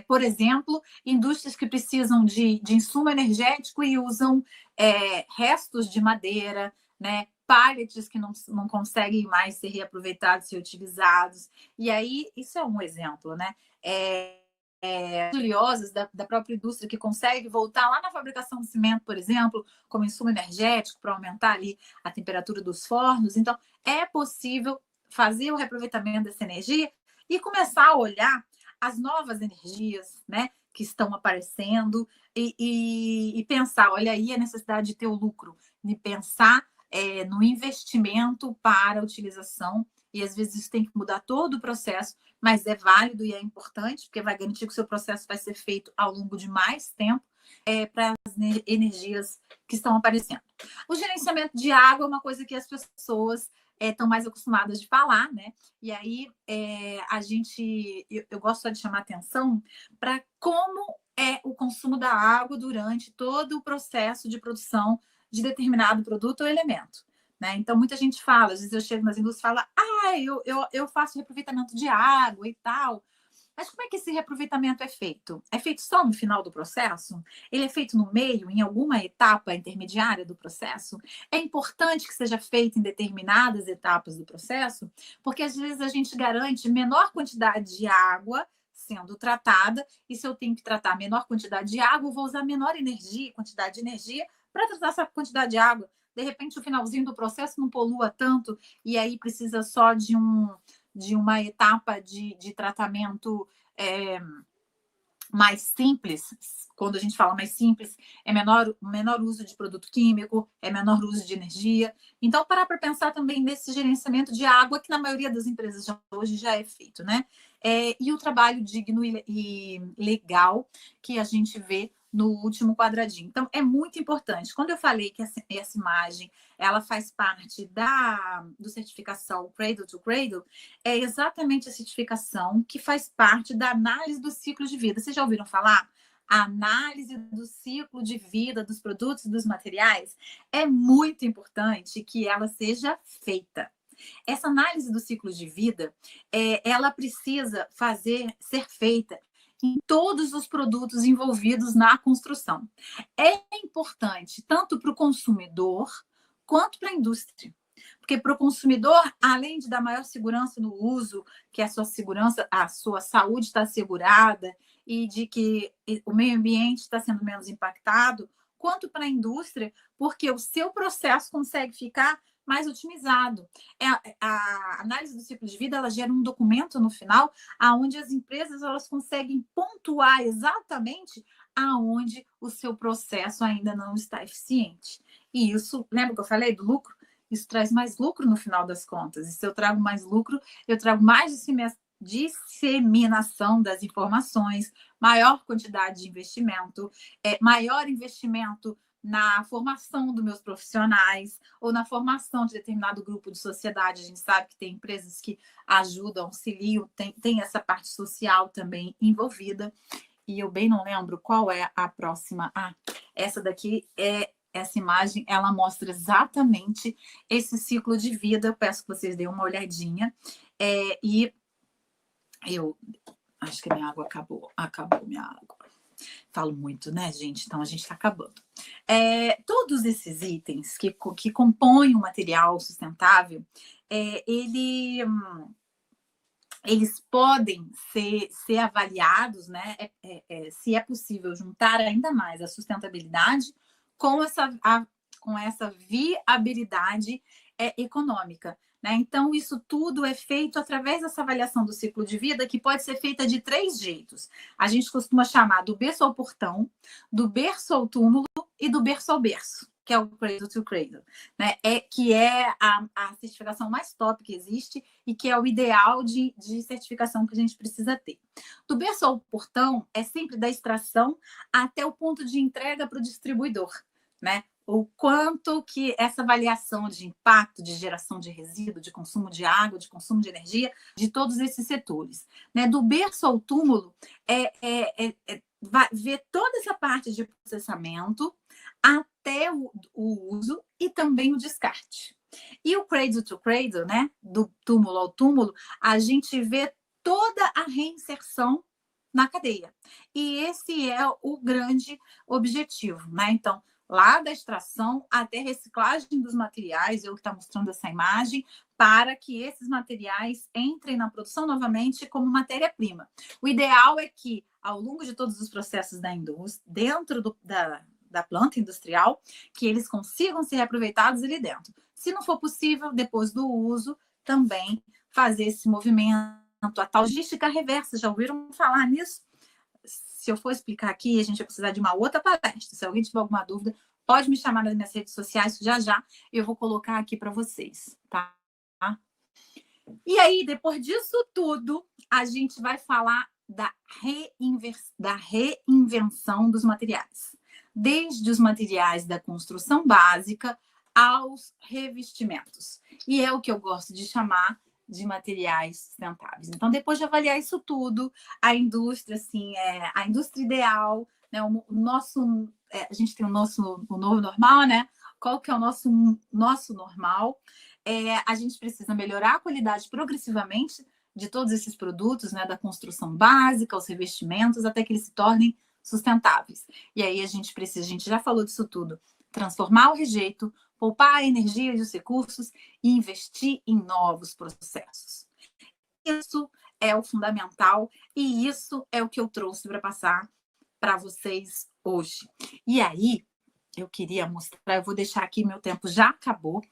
Por exemplo, indústrias que precisam de insumo energético e usam restos de madeira, né? Pallets que não conseguem mais ser reaproveitados, ser utilizados. E aí, isso é um exemplo, né? Oleosas da própria indústria que consegue voltar lá na fabricação de cimento, por exemplo, como insumo energético para aumentar ali a temperatura dos fornos. Então, é possível fazer o reaproveitamento dessa energia e começar a olhar as novas energias, né, que estão aparecendo e pensar, olha aí a necessidade de ter o lucro, de pensar no investimento para a utilização, e às vezes isso tem que mudar todo o processo, mas é válido e é importante, porque vai garantir que o seu processo vai ser feito ao longo de mais tempo para as energias que estão aparecendo. O gerenciamento de água é uma coisa que as pessoas estão mais acostumadas de falar, né? E aí eu gosto só de chamar atenção para como é o consumo da água durante todo o processo de produção de determinado produto ou elemento. Né? Então, muita gente fala, às vezes eu chego nas indústrias e falo, eu faço reaproveitamento de água e tal. Mas como é que esse reaproveitamento é feito? É feito só no final do processo? Ele é feito no meio, em alguma etapa intermediária do processo? É importante que seja feito em determinadas etapas do processo, porque às vezes a gente garante menor quantidade de água sendo tratada, e se eu tenho que tratar menor quantidade de água, eu vou usar menor quantidade de energia para tratar essa quantidade de água. De repente, o finalzinho do processo não polua tanto, e aí precisa só de uma etapa de tratamento mais simples. Quando a gente fala mais simples, é menor uso de produto químico, é menor uso de energia. Então, parar para pensar também nesse gerenciamento de água, que na maioria das empresas hoje já é feito, né? E o trabalho digno e legal que a gente vê no último quadradinho. Então, é muito importante. Quando eu falei que essa imagem ela faz parte do certificação Cradle to Cradle, é exatamente a certificação que faz parte da análise do ciclo de vida. Vocês já ouviram falar? A análise do ciclo de vida dos produtos e dos materiais é muito importante que ela seja feita. Essa análise do ciclo de vida, ela precisa ser feita em todos os produtos envolvidos na construção. É importante tanto para o consumidor quanto para a indústria. Porque para o consumidor, além de dar maior segurança no uso, que a sua saúde está assegurada e de que o meio ambiente está sendo menos impactado, quanto para a indústria, porque o seu processo consegue ficar mais otimizado. A análise do ciclo de vida ela gera um documento no final, onde as empresas elas conseguem pontuar exatamente aonde o seu processo ainda não está eficiente. E isso, lembra que eu falei do lucro? Isso traz mais lucro no final das contas. E se eu trago mais lucro, eu trago mais disseminação das informações, maior quantidade de investimento, maior investimento na formação dos meus profissionais ou na formação de determinado grupo de sociedade. A gente sabe que tem empresas que ajudam, auxiliam, tem essa parte social também envolvida. E eu bem não lembro qual é a próxima. Essa daqui essa imagem, ela mostra exatamente esse ciclo de vida. Eu peço que vocês deem uma olhadinha. E eu acho que minha água acabou minha água. Falo muito, né, gente? Então, a gente está acabando. Todos esses itens que compõem o material sustentável, ele eles podem ser avaliados, né? Se é possível juntar ainda mais a sustentabilidade com essa viabilidade econômica. Né? Então, isso tudo é feito através dessa avaliação do ciclo de vida, que pode ser feita de 3 jeitos. A gente costuma chamar do berço ao portão, do berço ao túmulo e do berço ao berço, que é o Cradle to Cradle, né? Que é a certificação mais top que existe e que é o ideal de certificação que a gente precisa ter. Do berço ao portão é sempre da extração até o ponto de entrega para o distribuidor, né? O quanto que essa avaliação de impacto, de geração de resíduo, de consumo de água, de consumo de energia, de todos esses setores. Né? Do berço ao túmulo, vai ver toda essa parte de processamento até o uso e também o descarte. E o Cradle to Cradle, né? Do túmulo ao túmulo, a gente vê toda a reinserção na cadeia. E esse é o grande objetivo, né? Então, lá da extração até reciclagem dos materiais, eu que está mostrando essa imagem, para que esses materiais entrem na produção novamente como matéria-prima. O ideal é que, ao longo de todos os processos da indústria, dentro da planta industrial, que eles consigam ser aproveitados ali dentro. Se não for possível, depois do uso, também fazer esse movimento, a tal logística reversa. Já ouviram falar nisso? Se eu for explicar aqui, a gente vai precisar de uma outra palestra. Se alguém tiver alguma dúvida, pode me chamar nas minhas redes sociais, já eu vou colocar aqui para vocês, tá? E aí, depois disso tudo, a gente vai falar da reinvenção dos materiais. Desde os materiais da construção básica aos revestimentos. E é o que eu gosto de chamar de materiais sustentáveis. Então, depois de avaliar isso tudo, a indústria, assim, a indústria ideal, né? A gente tem o novo normal, né? Qual que é o nosso normal? A gente precisa melhorar a qualidade progressivamente de todos esses produtos, né? Da construção básica, os revestimentos, até que eles se tornem sustentáveis. E aí a gente já falou disso tudo, transformar o rejeito, poupar a energia e os recursos e investir em novos processos. Isso é o fundamental e isso é o que eu trouxe para passar para vocês hoje. E aí, eu queria mostrar, eu vou deixar aqui, meu tempo já acabou.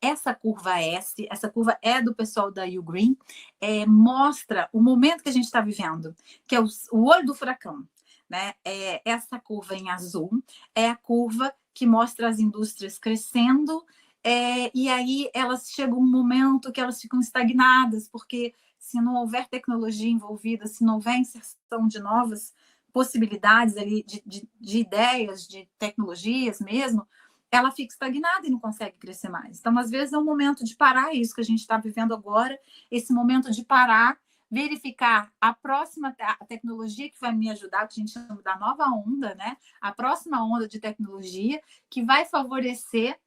Essa curva S, essa curva é do pessoal da Ugreen, mostra o momento que a gente está vivendo, que é o olho do furacão. Né? Essa curva em azul é a curva que mostra as indústrias crescendo, e aí elas chegam um momento que elas ficam estagnadas, porque se não houver tecnologia envolvida, se não houver inserção de novas possibilidades ali, de ideias, de tecnologias mesmo, ela fica estagnada e não consegue crescer mais. Então, às vezes, é um momento de parar isso que a gente está vivendo agora, esse momento de parar, verificar a próxima tecnologia que vai me ajudar, que a gente chama da nova onda, né? A próxima onda de tecnologia que vai favorecer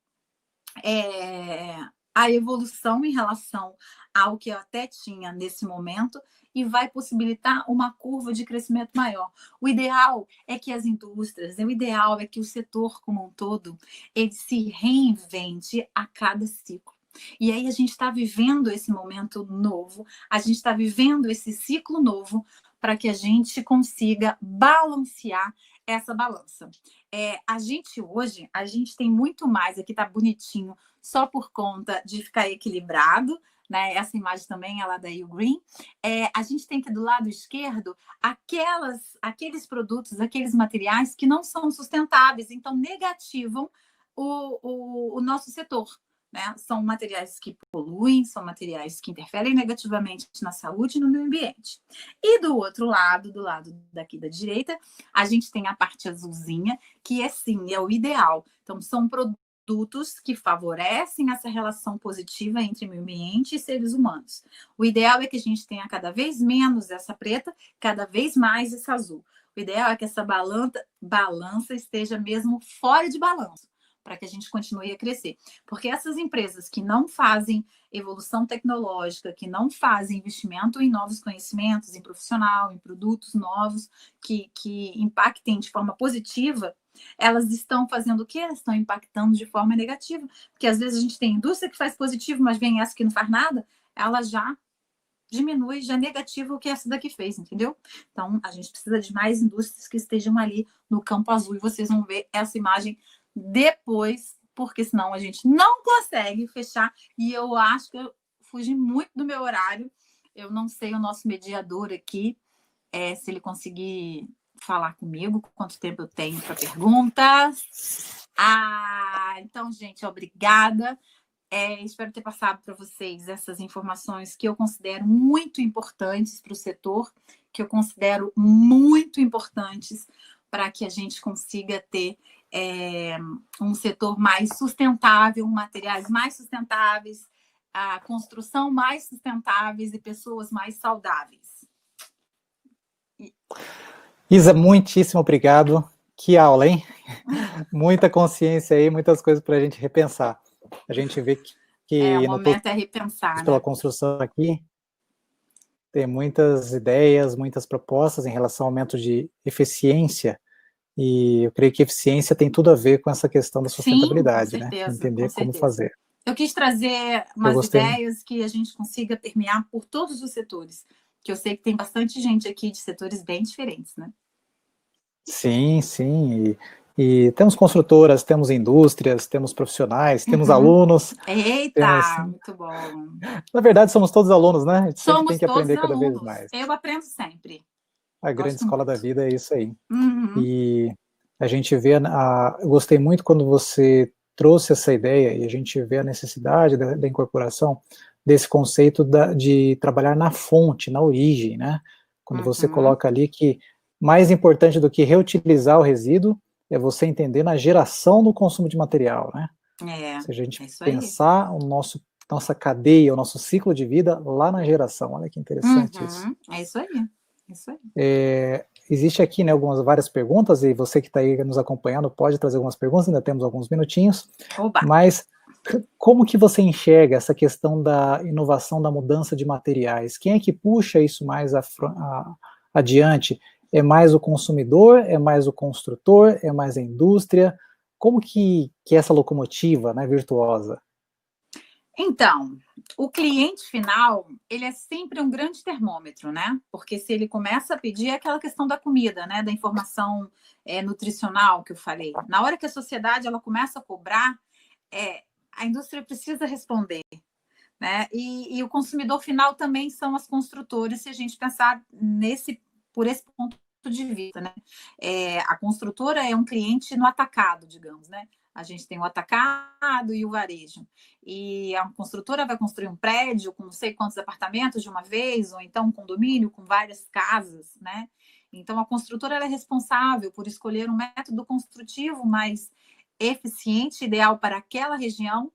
a evolução em relação ao que eu até tinha nesse momento e vai possibilitar uma curva de crescimento maior. O ideal é que as indústrias, o ideal é que o setor como um todo, ele se reinvente a cada ciclo. E aí a gente está vivendo esse momento novo, a gente está vivendo esse ciclo novo para que a gente consiga balancear essa balança. A gente tem muito mais, aqui está bonitinho, só por conta de ficar equilibrado, né? Essa imagem também é lá da Ugreen. A gente tem aqui do lado esquerdo aqueles produtos, aqueles materiais que não são sustentáveis, então negativam o nosso setor. Né? São materiais que poluem, são materiais que interferem negativamente na saúde e no meio ambiente. E do outro lado, do lado daqui da direita, a gente tem a parte azulzinha, que sim, é o ideal. Então, são produtos que favorecem essa relação positiva entre meio ambiente e seres humanos. O ideal é que a gente tenha cada vez menos essa preta, cada vez mais essa azul. O ideal é que essa balança esteja mesmo fora de balanço, para que a gente continue a crescer. Porque essas empresas que não fazem evolução tecnológica, que não fazem investimento em novos conhecimentos, em profissional, em produtos novos, que impactem de forma positiva, elas estão fazendo o quê? Elas estão impactando de forma negativa. Porque às vezes a gente tem indústria que faz positivo, mas vem essa que não faz nada, ela já diminui, já é negativo o que essa daqui fez, entendeu? Então, a gente precisa de mais indústrias que estejam ali no campo azul, e vocês vão ver essa imagem depois, porque senão a gente não consegue fechar, e eu acho que eu fugi muito do meu horário. Eu não sei o nosso mediador aqui, se ele conseguir falar comigo, quanto tempo eu tenho para perguntas. Então, gente, obrigada. Espero ter passado para vocês essas informações que eu considero muito importantes para o setor, que eu considero muito importantes para que a gente consiga ter um setor mais sustentável, materiais mais sustentáveis, a construção mais sustentáveis e pessoas mais saudáveis. Isa, muitíssimo obrigado. Que aula, hein? Muita consciência aí, muitas coisas para a gente repensar. A gente vê que o momento é repensar, pela né? construção aqui, tem muitas ideias, muitas propostas em relação ao aumento de eficiência, e eu creio que eficiência tem tudo a ver com essa questão da sustentabilidade, sim, com certeza, né? Entender com como certeza. fazer. Eu quis trazer umas ideias que a gente consiga permear por todos os setores, que eu sei que tem bastante gente aqui de setores bem diferentes, né? Sim, sim, e temos construtoras, temos indústrias, temos profissionais, temos alunos. Eita, muito bom. Na verdade, somos todos alunos, né? A gente sempre Somos tem que aprender cada alunos. vez mais. Eu aprendo sempre. A grande escola da vida é isso aí. Uhum. E a gente vê, eu gostei muito quando você trouxe essa ideia, e a gente vê a necessidade da incorporação desse conceito de trabalhar na fonte, na origem, né? Quando você coloca ali que mais importante do que reutilizar o resíduo é você entender na geração do consumo de material, né? Se a gente pensar nossa cadeia, o nosso ciclo de vida lá na geração. Olha que interessante isso. É isso aí. Isso aí. Existe aqui, né, várias perguntas, e você que está aí nos acompanhando pode trazer algumas perguntas, ainda temos alguns minutinhos. Oba. Mas como que você enxerga essa questão da inovação, da mudança de materiais? Quem é que puxa isso mais adiante? É mais o consumidor? É mais o construtor? É mais a indústria? Como que é essa locomotiva, né, virtuosa? Então, o cliente final, ele é sempre um grande termômetro, né? Porque se ele começa a pedir, é aquela questão da comida, né? Da informação nutricional que eu falei. Na hora que a sociedade ela começa a cobrar, a indústria precisa responder, né? E o consumidor final também são as construtoras, se a gente pensar por esse ponto de vista, né? A construtora é um cliente no atacado, digamos, né? A gente tem o atacado e o varejo. E a construtora vai construir um prédio com não sei quantos apartamentos de uma vez, ou então um condomínio com várias casas, né? Então, a construtora ela é responsável por escolher um método construtivo mais eficiente, ideal para aquela região.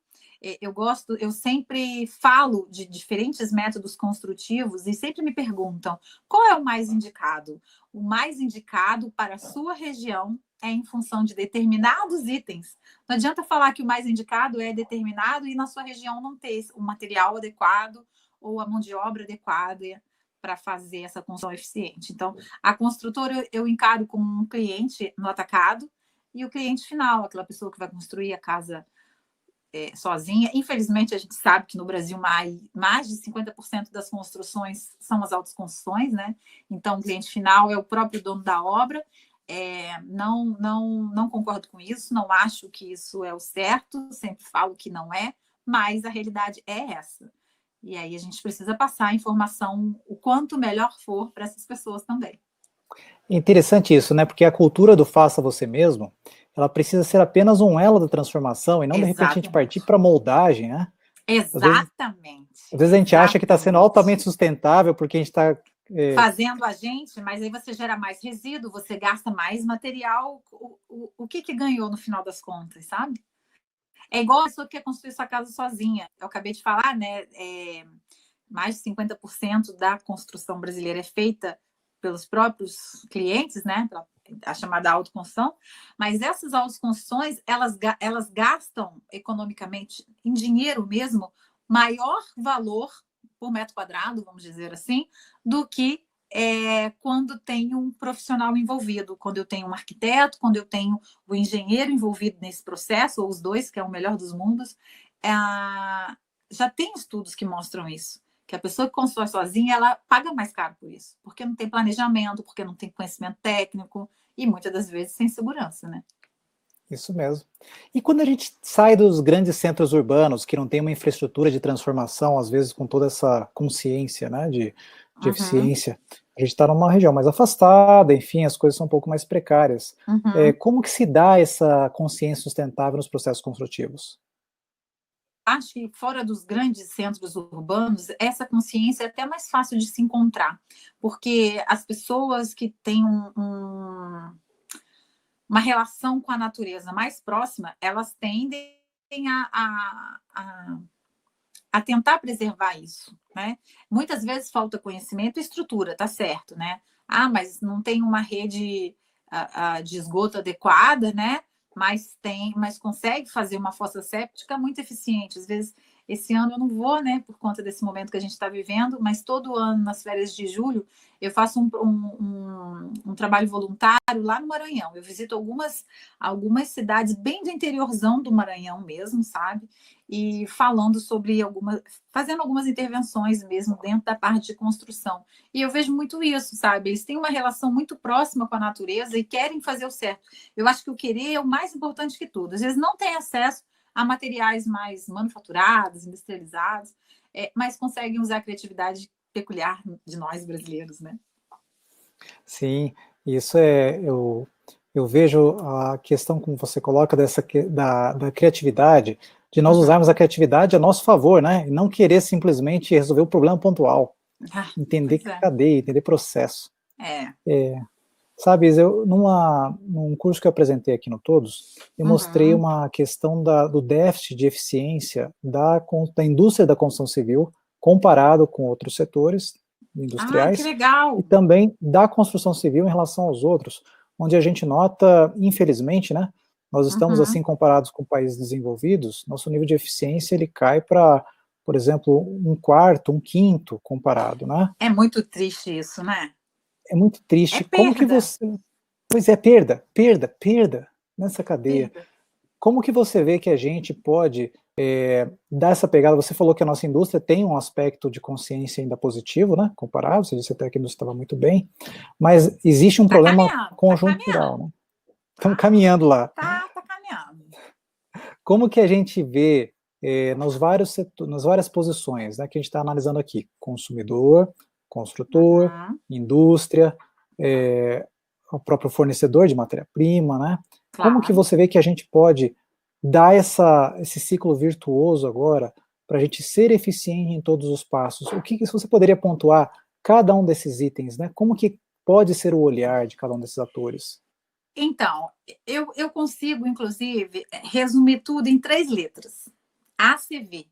Eu sempre falo de diferentes métodos construtivos e sempre me perguntam qual é o mais indicado. O mais indicado para a sua região é em função de determinados itens. Não adianta falar que o mais indicado é determinado e na sua região não ter o material adequado ou a mão de obra adequada para fazer essa construção eficiente. Então, a construtora eu encaro como um cliente no atacado e o cliente final, aquela pessoa que vai construir a casa sozinha. Infelizmente, a gente sabe que no Brasil mais de 50% das construções são as autoconstruções, né? Então, o cliente final é o próprio dono da obra. Não concordo com isso, não acho que isso é o certo, sempre falo que não é, mas a realidade é essa. E aí a gente precisa passar a informação o quanto melhor for para essas pessoas também. Interessante isso, né? Porque a cultura do faça você mesmo, ela precisa ser apenas um elo da transformação e não, de repente, a gente partir para moldagem, né? Exatamente. Às vezes a gente acha que está sendo altamente sustentável porque a gente está fazendo a gente, mas aí você gera mais resíduo, você gasta mais material. O que ganhou no final das contas, sabe? É igual a pessoa que quer construir sua casa sozinha. Eu acabei de falar, né? Mais de 50% da construção brasileira é feita pelos próprios clientes, né? A chamada autoconstrução. Mas essas autoconstruções, elas gastam economicamente, em dinheiro mesmo, maior valor por metro quadrado, vamos dizer assim, do que quando tem um profissional envolvido, quando eu tenho um arquiteto, quando eu tenho o engenheiro envolvido nesse processo, ou os dois, que é o melhor dos mundos. Já tem estudos que mostram isso, que a pessoa que constrói sozinha, ela paga mais caro por isso, porque não tem planejamento, porque não tem conhecimento técnico e muitas das vezes sem segurança, né? Isso mesmo. E quando a gente sai dos grandes centros urbanos, que não tem uma infraestrutura de transformação, às vezes com toda essa consciência, né, de Uhum, eficiência, a gente está numa região mais afastada, enfim, as coisas são um pouco mais precárias. uhum. Como que se dá essa consciência sustentável nos processos construtivos? Acho que fora dos grandes centros urbanos, essa consciência é até mais fácil de se encontrar, porque as pessoas que têm uma relação com a natureza mais próxima, elas tendem a tentar preservar isso, né? Muitas vezes falta conhecimento e estrutura, tá certo, né? Ah, mas não tem uma rede de esgoto adequada, né? Mas consegue fazer uma fossa séptica muito eficiente. Às vezes, esse ano eu não vou, né? Por conta desse momento que a gente está vivendo, mas todo ano, nas férias de julho, eu faço um trabalho voluntário lá no Maranhão. Eu visito algumas cidades bem do interiorzão do Maranhão mesmo, sabe? E falando sobre fazendo algumas intervenções mesmo dentro da parte de construção. E eu vejo muito isso, sabe? Eles têm uma relação muito próxima com a natureza e querem fazer o certo. Eu acho que o querer é o mais importante que tudo. Às vezes não tem acesso a materiais mais manufaturados, industrializados, mas conseguem usar a criatividade peculiar de nós brasileiros, né? Sim, isso eu vejo a questão como você coloca da criatividade, de nós usarmos a Uhum. criatividade a nosso favor, né? E não querer simplesmente resolver o problema pontual, Ah, entender pois é. cadeia, entender processo. É. Sabe, num curso que eu apresentei aqui no Todos, eu mostrei Uhum. uma questão do déficit de eficiência da indústria da construção civil comparado com outros setores Ah, que industriais e legal! também da construção civil em relação aos outros, onde a gente nota, infelizmente, né, nós estamos Uhum. assim comparados com países desenvolvidos, nosso nível de eficiência ele cai para, por exemplo, um quarto, um quinto comparado, né? É muito triste isso, né? É muito É triste. Como que perda, você... Pois é, perda, perda, perda nessa cadeia. perda. Como que você vê que a gente pode dar essa pegada? Você falou que a nossa indústria tem um aspecto de consciência ainda positivo, né? Comparado, você disse até que a indústria estava muito bem, mas existe um problema Tá conjuntural, caminhando, né? Estamos tá, caminhando lá. tá caminhando. Como que a gente vê nas várias posições, né, que a gente está analisando aqui? Consumidor, construtor, Uhum, indústria, o próprio fornecedor de matéria-prima, né? Como que claro. você vê que a gente pode dar esse ciclo virtuoso agora para a gente ser eficiente em todos os passos? O que se você poderia pontuar cada um desses itens, né? Como que pode ser o olhar de cada um desses atores? Então, eu consigo, inclusive, resumir tudo em 3 letras. ACV,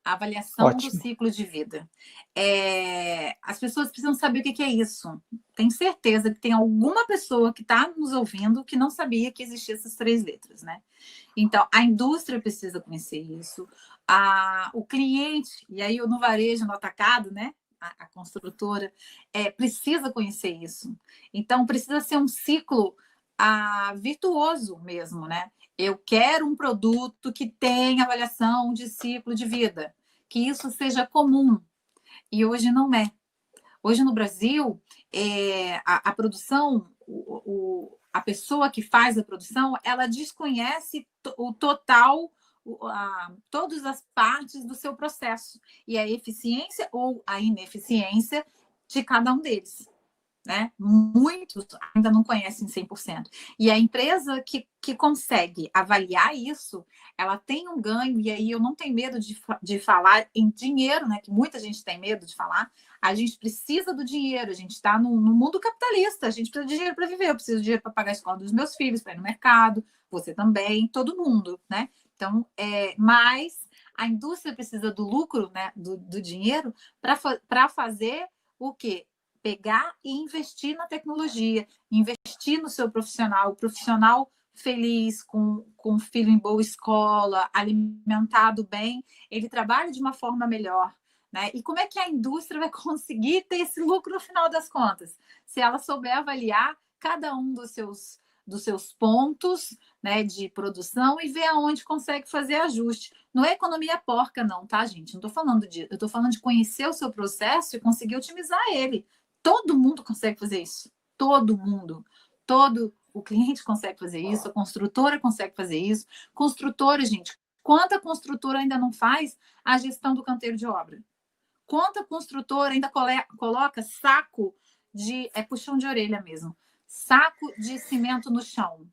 avaliação do Ótimo. ciclo de vida. As pessoas precisam saber o que é isso. Tenho certeza que tem alguma pessoa que está nos ouvindo que não sabia que existiam essas 3 letras, né? Então, a indústria precisa conhecer isso, o cliente, e aí no varejo, no atacado, né? A construtora precisa conhecer isso. Então, precisa ser um ciclo virtuoso mesmo, né? Eu quero um produto que tenha avaliação de ciclo de vida, que isso seja comum. E hoje não é. Hoje no Brasil, a produção, a pessoa que faz a produção, ela desconhece o total, todas as partes do seu processo e a eficiência ou a ineficiência de cada um deles, né? Muitos ainda não conhecem 100%. E a empresa que consegue avaliar isso, ela tem um ganho, e aí eu não tenho medo de falar em dinheiro, né? Que muita gente tem medo de falar. A gente precisa do dinheiro, a gente está no mundo capitalista, a gente precisa de dinheiro para viver, eu preciso de dinheiro para pagar a escola dos meus filhos, para ir no mercado, você também, todo mundo, né? Então, mas a indústria precisa do lucro, né? Do dinheiro, para fazer o quê? Pegar e investir na tecnologia, investir no seu profissional, o profissional feliz, com o filho em boa escola, alimentado bem, ele trabalha de uma forma melhor. Né? E como é que a indústria vai conseguir ter esse lucro no final das contas? Se ela souber avaliar cada um dos seus pontos, né, de produção e ver aonde consegue fazer ajuste. Não é economia porca, não, tá, gente? Não estou falando disso. Eu estou falando de conhecer o seu processo e conseguir otimizar ele. Todo mundo consegue fazer isso. Todo mundo. Todo o cliente consegue fazer isso, a construtora consegue fazer isso. Construtora, gente, quanta construtora ainda não faz a gestão do canteiro de obra? Quanta construtora ainda coloca saco de puxão de orelha mesmo, saco de cimento no chão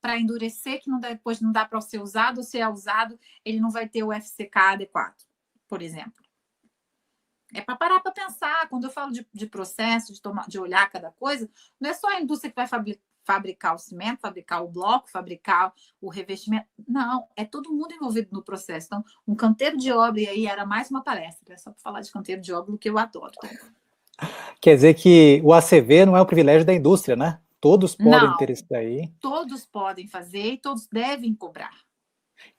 para endurecer, que depois não dá para ser usado, ou se é usado, ele não vai ter o FCK adequado, por exemplo. É para parar para pensar. Quando eu falo de processo, de olhar cada coisa, não é só a indústria que vai fabricar o cimento, fabricar o bloco, fabricar o revestimento. Não, é todo mundo envolvido no processo. Então, um canteiro de obra, e aí era mais uma palestra, é só para falar de canteiro de obra, que eu adoro. Quer dizer que o ACV não é o privilégio da indústria, né? Todos podem ter isso daí. Todos podem fazer e todos devem cobrar.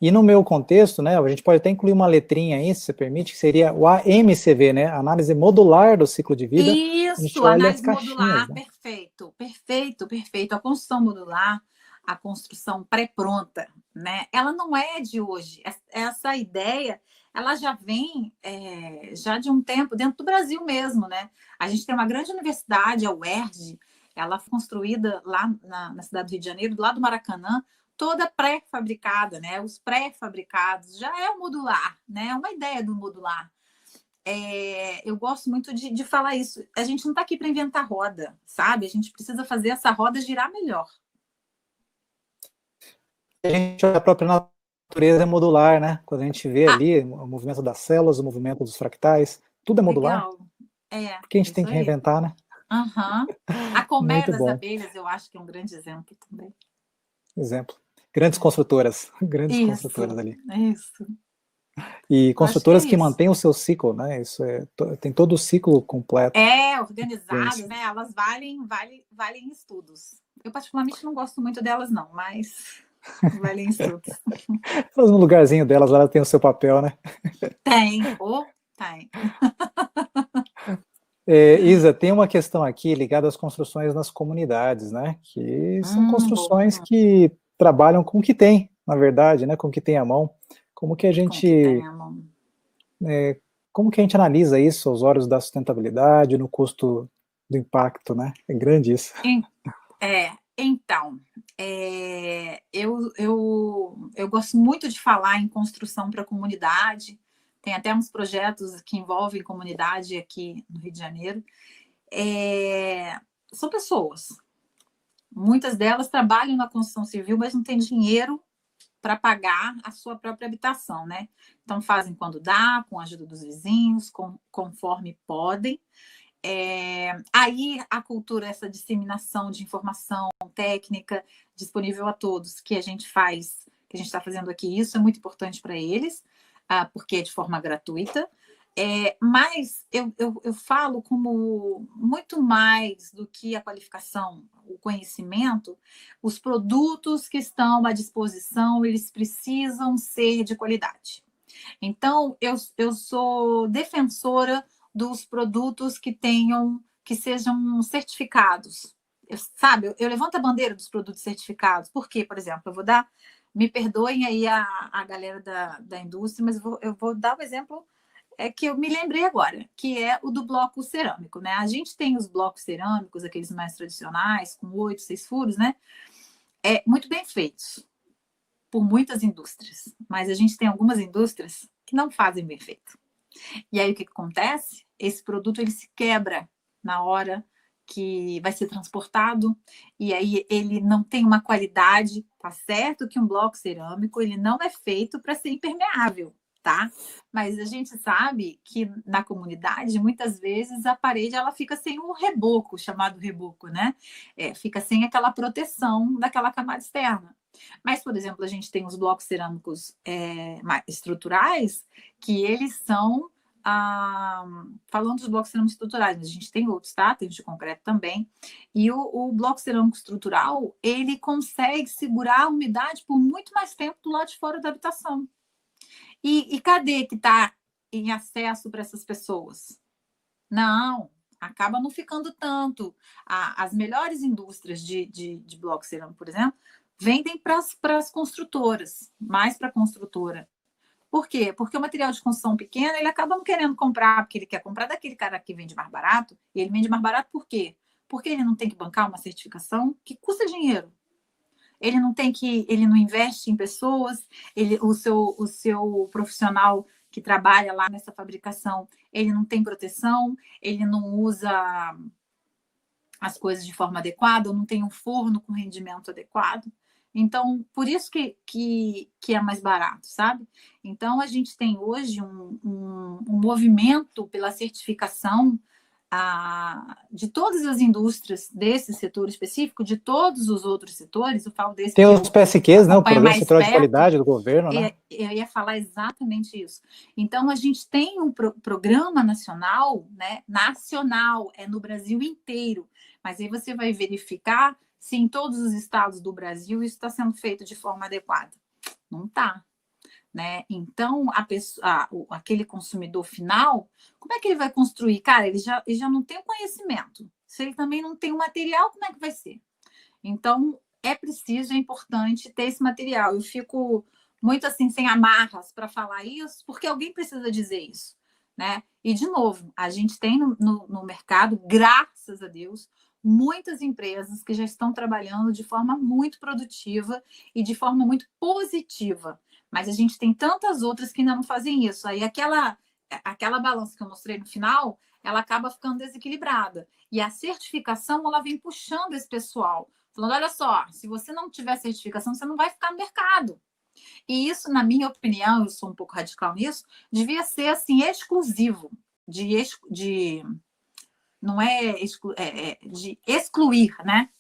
E no meu contexto, né, a gente pode até incluir uma letrinha aí, se você permite, que seria o AMCV, né, análise modular do ciclo de vida. Isso, análise modular, né? Perfeito. A construção modular, a construção pré-pronta, né, ela não é de hoje. Essa ideia, ela já vem já de um tempo dentro do Brasil mesmo, né? A gente tem uma grande universidade, a UERJ, ela foi construída lá na cidade do Rio de Janeiro, do lado do Maracanã, toda pré-fabricada, né? Os pré-fabricados já é o modular, né? É uma ideia do modular. Eu gosto muito de falar isso. A gente não está aqui para inventar roda, sabe? A gente precisa fazer essa roda girar melhor. A própria natureza é modular, né? Quando a gente vê ali o movimento das células, o movimento dos fractais, tudo é modular. Legal. Porque a gente tem que reinventar, né? Uhum. A colmeia das abelhas, eu acho que é um grande exemplo também. Exemplo. Grandes construtoras construtoras ali. Isso. E construtoras que mantêm o seu ciclo, né? Isso tem todo o ciclo completo. Organizadas, né? Elas valem estudos. Eu particularmente não gosto muito delas, não, mas valem estudos. Elas no lugarzinho delas, elas têm o seu papel, né? Tem. Isa, tem uma questão aqui ligada às construções nas comunidades, né? Que são construções que trabalham com o que tem, na verdade, né? Com o que tem à mão. Como que a gente analisa isso aos olhos da sustentabilidade, no custo do impacto, né? É grande isso. Então, eu gosto muito de falar em construção para a comunidade. Tem até uns projetos que envolvem comunidade aqui no Rio de Janeiro. São pessoas. Muitas delas trabalham na construção civil, mas não têm dinheiro para pagar a sua própria habitação, né? Então, fazem quando dá, com a ajuda dos vizinhos, conforme podem. Aí a cultura, essa disseminação de informação técnica disponível a todos, que a gente está fazendo aqui, isso é muito importante para eles, porque é de forma gratuita. Mas eu falo como muito mais do que a qualificação, o conhecimento, os produtos que estão à disposição, eles precisam ser de qualidade. Então, eu sou defensora dos produtos que sejam certificados. Eu levanto a bandeira dos produtos certificados. Por quê? Por exemplo, me perdoem aí a galera da indústria, mas eu vou dar um exemplo que eu me lembrei agora, que é o do bloco cerâmico, né? A gente tem os blocos cerâmicos, aqueles mais tradicionais, com 8, 6 furos, né? Muito bem feitos por muitas indústrias, mas a gente tem algumas indústrias que não fazem bem feito. E aí o que acontece? Esse produto ele se quebra na hora que vai ser transportado, e aí ele não tem uma qualidade. Tá certo que um bloco cerâmico ele não é feito para ser impermeável, tá? Mas a gente sabe que na comunidade muitas vezes a parede ela fica sem o reboco, chamado reboco, né? Fica sem aquela proteção daquela camada externa. Mas, por exemplo, a gente tem os blocos cerâmicos estruturais, que eles são, falando dos blocos cerâmicos estruturais, mas a gente tem outros, tá? Tem os de concreto também. E o bloco cerâmico estrutural, ele consegue segurar a umidade por muito mais tempo do lado de fora da habitação. E cadê que está em acesso para essas pessoas? Não, acaba não ficando tanto. As melhores indústrias de bloco cerâmico, por exemplo, vendem para as construtoras, mais para a construtora. Por quê? Porque o material de construção pequeno, ele acaba não querendo comprar, porque ele quer comprar daquele cara que vende mais barato, e ele vende mais barato por quê? Porque ele não tem que bancar uma certificação que custa dinheiro. Ele não investe em pessoas, o seu profissional que trabalha lá nessa fabricação, ele não tem proteção, ele não usa as coisas de forma adequada, ou não tem um forno com rendimento adequado. Então, por isso que é mais barato, sabe? Então, a gente tem hoje um movimento pela certificação de todas as indústrias desse setor específico, de todos os outros setores. Eu falo desse Tem os PSQs, né? O Programa Setorial de Qualidade do governo, né? Eu ia falar exatamente isso. Então, a gente tem um programa nacional, né? Nacional, é no Brasil inteiro. Mas aí você vai verificar se em todos os estados do Brasil isso está sendo feito de forma adequada. Não está. Né? Então, aquele consumidor final, como é que ele vai construir? Cara, ele já não tem o conhecimento. Se ele também não tem o material, como é que vai ser? Então, é preciso, é importante ter esse material. Eu fico muito assim, sem amarras para falar isso, porque alguém precisa dizer isso. Né? E, de novo, a gente tem no mercado, graças a Deus, muitas empresas que já estão trabalhando de forma muito produtiva e de forma muito positiva. Mas a gente tem tantas outras que ainda não fazem isso. Aí aquela balança que eu mostrei no final, ela acaba ficando desequilibrada. E a certificação, ela vem puxando esse pessoal, falando, olha só, se você não tiver certificação, você não vai ficar no mercado. E isso, na minha opinião, eu sou um pouco radical nisso, devia ser assim, exclusivo, não é, de excluir, né?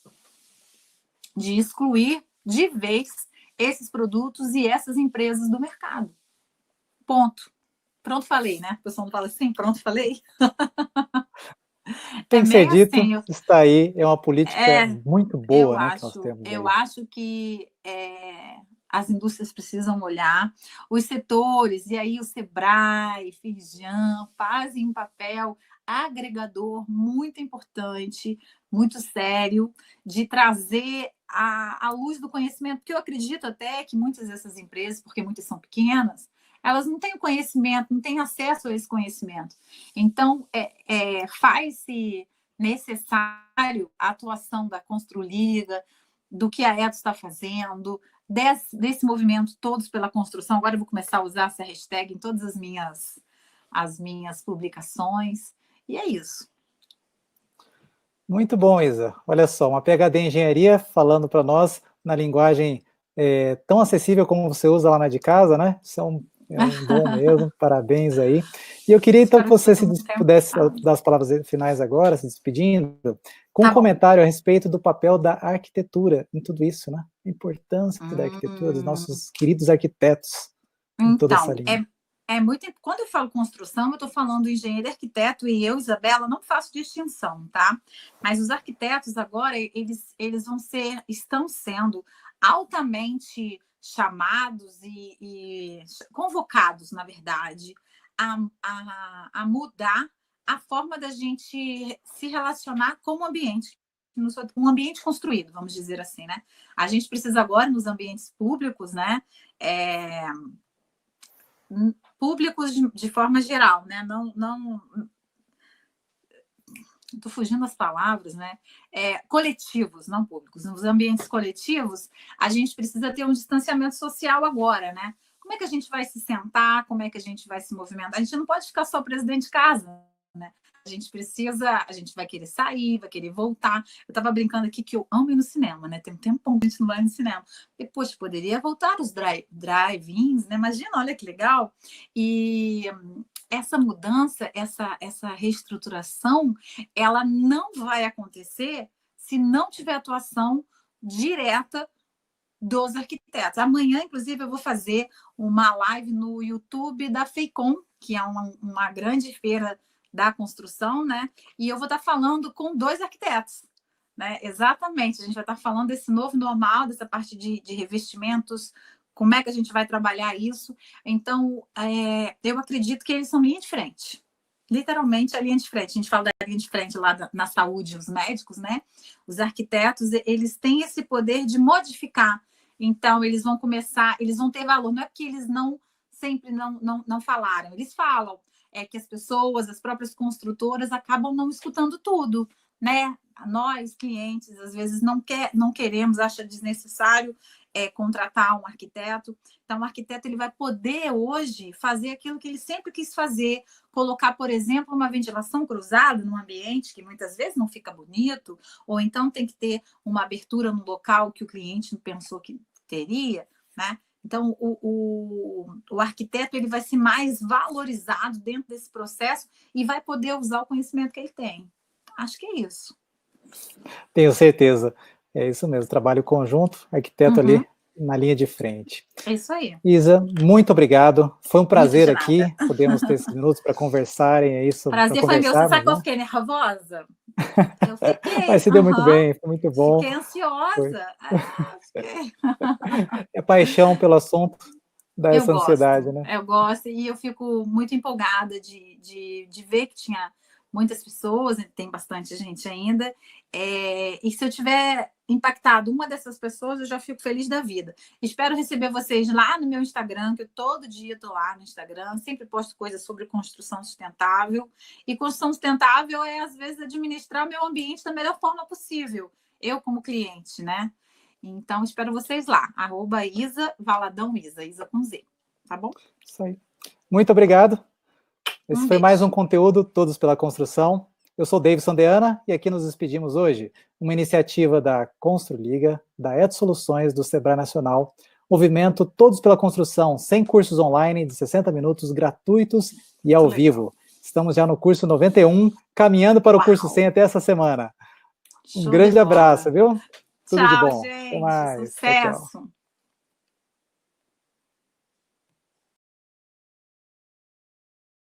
De excluir de vez esses produtos e essas empresas do mercado. Ponto. Pronto, falei, né? O pessoal não fala assim, pronto, falei. Tem que ser dito, assim, está aí, é uma política muito boa, né, que nós temos aí. Eu acho que as indústrias precisam olhar, os setores, e aí o Sebrae, Firjan, fazem um papel agregador muito importante, muito sério, de trazer a luz do conhecimento, porque eu acredito até que muitas dessas empresas, porque muitas são pequenas, elas não têm conhecimento, não têm acesso a esse conhecimento. Então, faz-se necessário a atuação da Construliga, do que a Etos está fazendo, desse movimento Todos pela Construção. Agora eu vou começar a usar essa hashtag em todas as minhas publicações. E é isso. Muito bom, Isa. Olha só, uma PhD em engenharia falando para nós na linguagem tão acessível como você usa lá na de casa, né? Isso é um dom mesmo, parabéns aí. E eu queria então que você pudesse dar as palavras finais agora, se despedindo, com um comentário a respeito do papel da arquitetura em tudo isso, né? A importância da arquitetura, dos nossos queridos arquitetos em toda essa linha. Quando eu falo construção, eu estou falando engenheiro, arquiteto, e eu, Isabela, não faço distinção, tá? Mas os arquitetos agora, eles estão sendo altamente chamados e convocados, na verdade, a mudar a forma da gente se relacionar com o ambiente, um ambiente construído, vamos dizer assim, né? A gente precisa agora, nos ambientes públicos, né? Públicos de forma geral, né? Não estou fugindo das palavras, né? Coletivos, não públicos. Nos ambientes coletivos, a gente precisa ter um distanciamento social agora, né? Como é que a gente vai se sentar? Como é que a gente vai se movimentar? A gente não pode ficar só preso dentro de casa, né? A gente vai querer sair, vai querer voltar. Eu estava brincando aqui que eu amo ir no cinema, né? Tem um tempão que a gente não vai no cinema. Depois poderia voltar os drive-ins, né? Imagina, olha que legal. E essa mudança, essa reestruturação, ela não vai acontecer se não tiver atuação direta dos arquitetos. Amanhã, inclusive, eu vou fazer uma live no YouTube da FEICOM, que é uma grande feira da construção, né? E eu vou estar falando com 2 arquitetos, né? Exatamente, a gente vai estar falando desse novo normal, dessa parte de revestimentos, como é que a gente vai trabalhar isso. Então, eu acredito que eles são linha de frente. literalmente a linha de frente. A gente fala da linha de frente lá na saúde, os médicos, né? Os arquitetos, eles têm esse poder de modificar. Então, eles vão começar, eles vão ter valor. Não é porque eles sempre não falaram. Eles falam. É que as pessoas, as próprias construtoras, acabam não escutando tudo, né? Nós, clientes, às vezes não queremos, acha desnecessário contratar um arquiteto. Então, o arquiteto ele vai poder hoje fazer aquilo que ele sempre quis fazer, colocar, por exemplo, uma ventilação cruzada num ambiente que muitas vezes não fica bonito, ou então tem que ter uma abertura no local que o cliente pensou que teria, né? Então, o arquiteto ele vai ser mais valorizado dentro desse processo e vai poder usar o conhecimento que ele tem. Acho que é isso. Tenho certeza. É isso mesmo, trabalho conjunto, arquiteto ali na linha de frente. É isso aí. Isa, muito obrigado. Foi um prazer aqui, podemos ter esses minutos para conversarem aí sobre. Prazer foi meu. Você sabe que eu fiquei nervosa? Eu fiquei. Mas se deu muito bem, foi muito bom. Fiquei ansiosa. Fiquei. É paixão pelo assunto, dá essa ansiedade, né? Eu gosto e eu fico muito empolgada de ver que tinha muitas pessoas, tem bastante gente ainda, e se eu tiver impactado uma dessas pessoas, eu já fico feliz da vida. Espero receber vocês lá no meu Instagram, que eu todo dia estou lá no Instagram, sempre posto coisas sobre construção sustentável, e construção sustentável é, às vezes, administrar o meu ambiente da melhor forma possível, eu como cliente, né? Então, espero vocês lá, @Isa Valadão Isa com Z, tá bom? Isso aí. Muito obrigado. Esse foi mais um conteúdo Todos pela Construção. Eu sou Davidson Deana e aqui nos despedimos hoje, uma iniciativa da Construliga, da Et Soluções, do Sebrae Nacional, movimento Todos pela Construção, 100 cursos online de 60 minutos gratuitos e ao vivo. Estamos já no curso 91, caminhando para o curso 100 até essa semana. Um grande abraço, viu? Tudo de bom. Gente, até mais. Sucesso. Tchau, tchau.